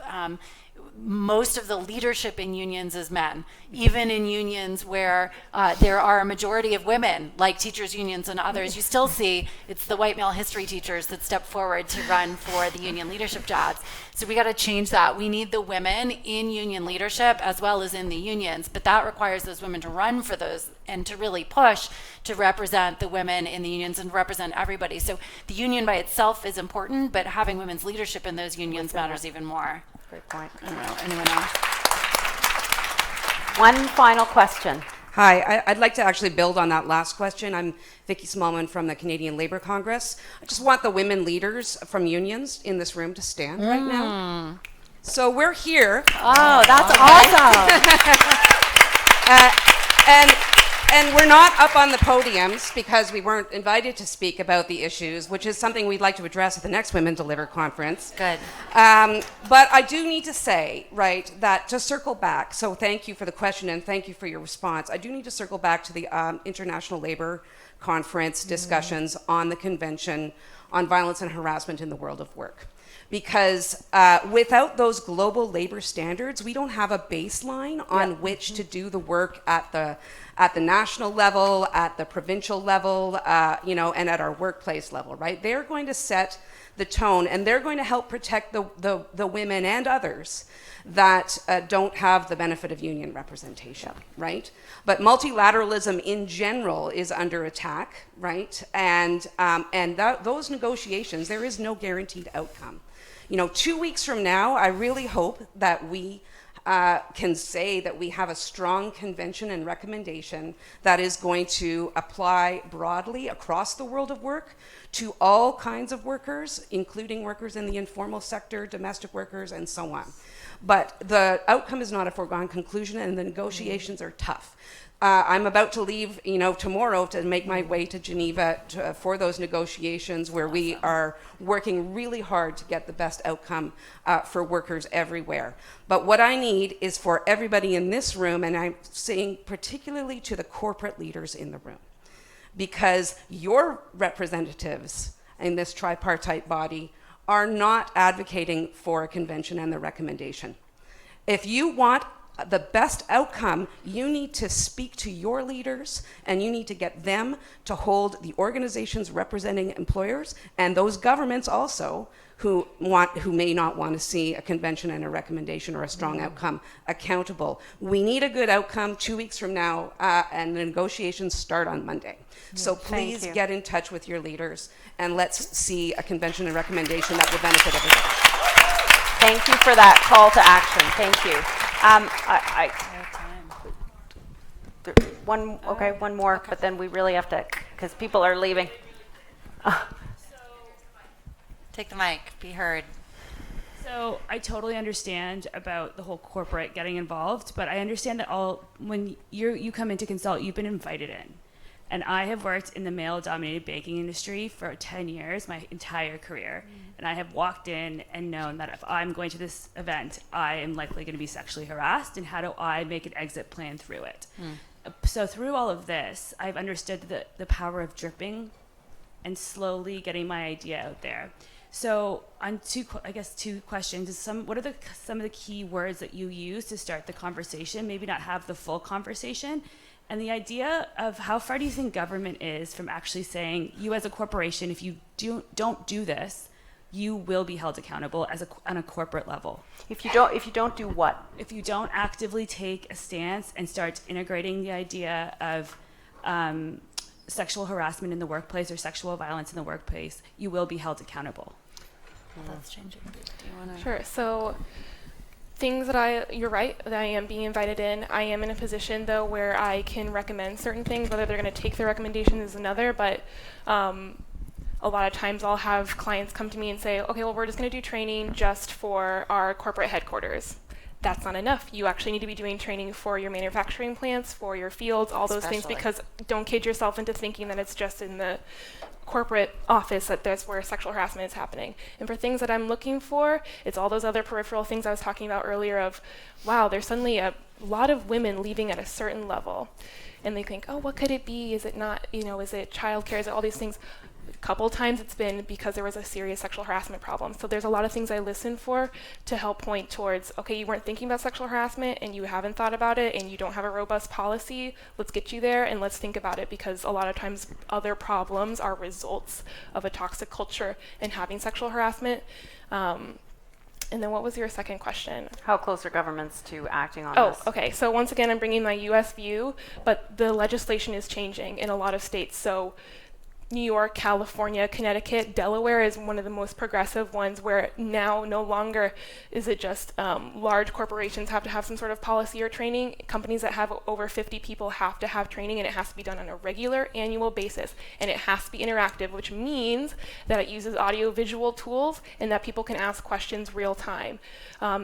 most of the leadership in unions is men, even in unions where there are a majority of women, like teachers' unions and others. You still see it's the white male history teachers that step forward to run for the union leadership jobs. So we got to change that. We need the women in union leadership as well as in the unions, but that requires those women to run for those and to really push to represent the women in the unions and represent everybody. So the union by itself is important, but having women's leadership in those unions matters even more. Great point. I don't know, anyone else? One final question. Hi, I'd like to actually build on that last question. I'm Vicki Smallman from the Canadian Labour Congress. I just want the women leaders from unions in this room to stand right now. So we're here. Oh, that's awesome. And we're not up on the podiums because we weren't invited to speak about the issues, which is something we'd like to address at the next Women Deliver conference. Good. But I do need to say, right, that to circle back, so thank you for the question and thank you for your response. I do need to circle back to the International Labour Conference discussions on the Convention on Violence and Harassment in the World of Work. Because without those global labor standards, we don't have a baseline on which to do the work at the national level, at the provincial level, and at our workplace level, right? They're going to set the tone, and they're going to help protect the women and others that don't have the benefit of union representation, right? But multilateralism in general is under attack, right? And those negotiations, there is no guaranteed outcome. 2 weeks from now, I really hope that we can say that we have a strong convention and recommendation that is going to apply broadly across the world of work to all kinds of workers, including workers in the informal sector, domestic workers, and so on. But the outcome is not a foregone conclusion, and the negotiations are tough. I'm about to leave, tomorrow to make my way to Geneva for those negotiations where we are working really hard to get the best outcome for workers everywhere. But what I need is for everybody in this room, and I'm saying particularly to the corporate leaders in the room, because your representatives in this tripartite body are not advocating for a convention and the recommendation. If you want the best outcome, you need to speak to your leaders and you need to get them to hold the organizations representing employers and those governments also who may not want to see a convention and a recommendation or a strong outcome accountable. We need a good outcome 2 weeks from now, and the negotiations start on Monday. So please get in touch with your leaders and let's see a convention and recommendation that will benefit everybody. Thank you for that call to action. Thank you. One more, but then we really have to, because people are leaving. Take the mic, be heard. So I totally understand about the whole corporate getting involved, but I understand that when you come in to consult, you've been invited in. And I have worked in the male-dominated banking industry for 10 years, my entire career. And I have walked in and known that if I'm going to this event, I am likely going to be sexually harassed, and how do I make an exit plan through it? So through all of this, I've understood the power of dripping and slowly getting my idea out there. So on two questions. What are some of the key words that you use to start the conversation? Maybe not have the full conversation. And the idea of how far do you think government is from actually saying, you as a corporation, if you don't do this, you will be held accountable on a corporate level. If you don't do what? If you don't actively take a stance and start integrating the idea of sexual harassment in the workplace or sexual violence in the workplace, you will be held accountable. That's changing. Do you want to? Sure. So things that you're right, that I am being invited in. I am in a position, though, where I can recommend certain things. Whether they're going to take the recommendation is another, but a lot of times I'll have clients come to me and say, okay, well, we're just going to do training just for our corporate headquarters. That's not enough. You actually need to be doing training for your manufacturing plants, for your fields, all those things, because don't kid yourself into thinking that it's just in the corporate office that's where sexual harassment is happening. And for things that I'm looking for, it's all those other peripheral things I was talking about earlier of, wow, there's suddenly a lot of women leaving at a certain level. And they think, oh, what could it be? Is it not, is it childcare? Is it all these things? A couple times it's been because there was a serious sexual harassment problem. So there's a lot of things I listen for to help point towards, okay, you weren't thinking about sexual harassment and you haven't thought about it and you don't have a robust policy. Let's get you there and let's think about it, because a lot of times other problems are results of a toxic culture and having sexual harassment. And then what was your second question? How close are governments to acting on this? Oh, okay. So once again, I'm bringing my U.S. view, but the legislation is changing in a lot of states. So New York, California, Connecticut, Delaware is one of the most progressive ones, where now no longer is it just large corporations have to have some sort of policy or training. Companies that have over 50 people have to have training, and it has to be done on a regular annual basis, and it has to be interactive, which means that it uses audio-visual tools and that people can ask questions real time.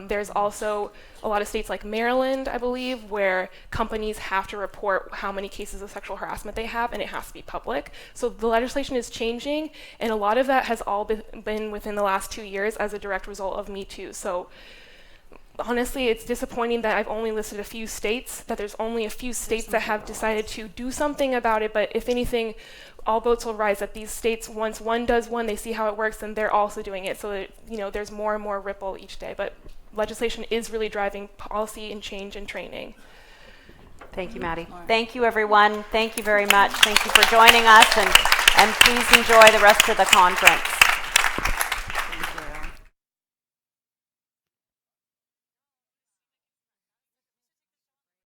There's also a lot of states like Maryland, I believe, where companies have to report how many cases of sexual harassment they have, and it has to be public. So the legislation is changing, and a lot of that has all been within the last 2 years as a direct result of Me Too. So honestly, it's disappointing that I've only listed a few states, that there's only a few states that have decided to do something about it, but if anything, all boats will rise that these states, once one does one, they see how it works, and they're also doing it. So that, there's more and more ripple each day. But legislation is really driving policy and change and training. Thank you, Maddie. Thank you, everyone. Thank you very much. Thank you for joining us, and please enjoy the rest of the conference.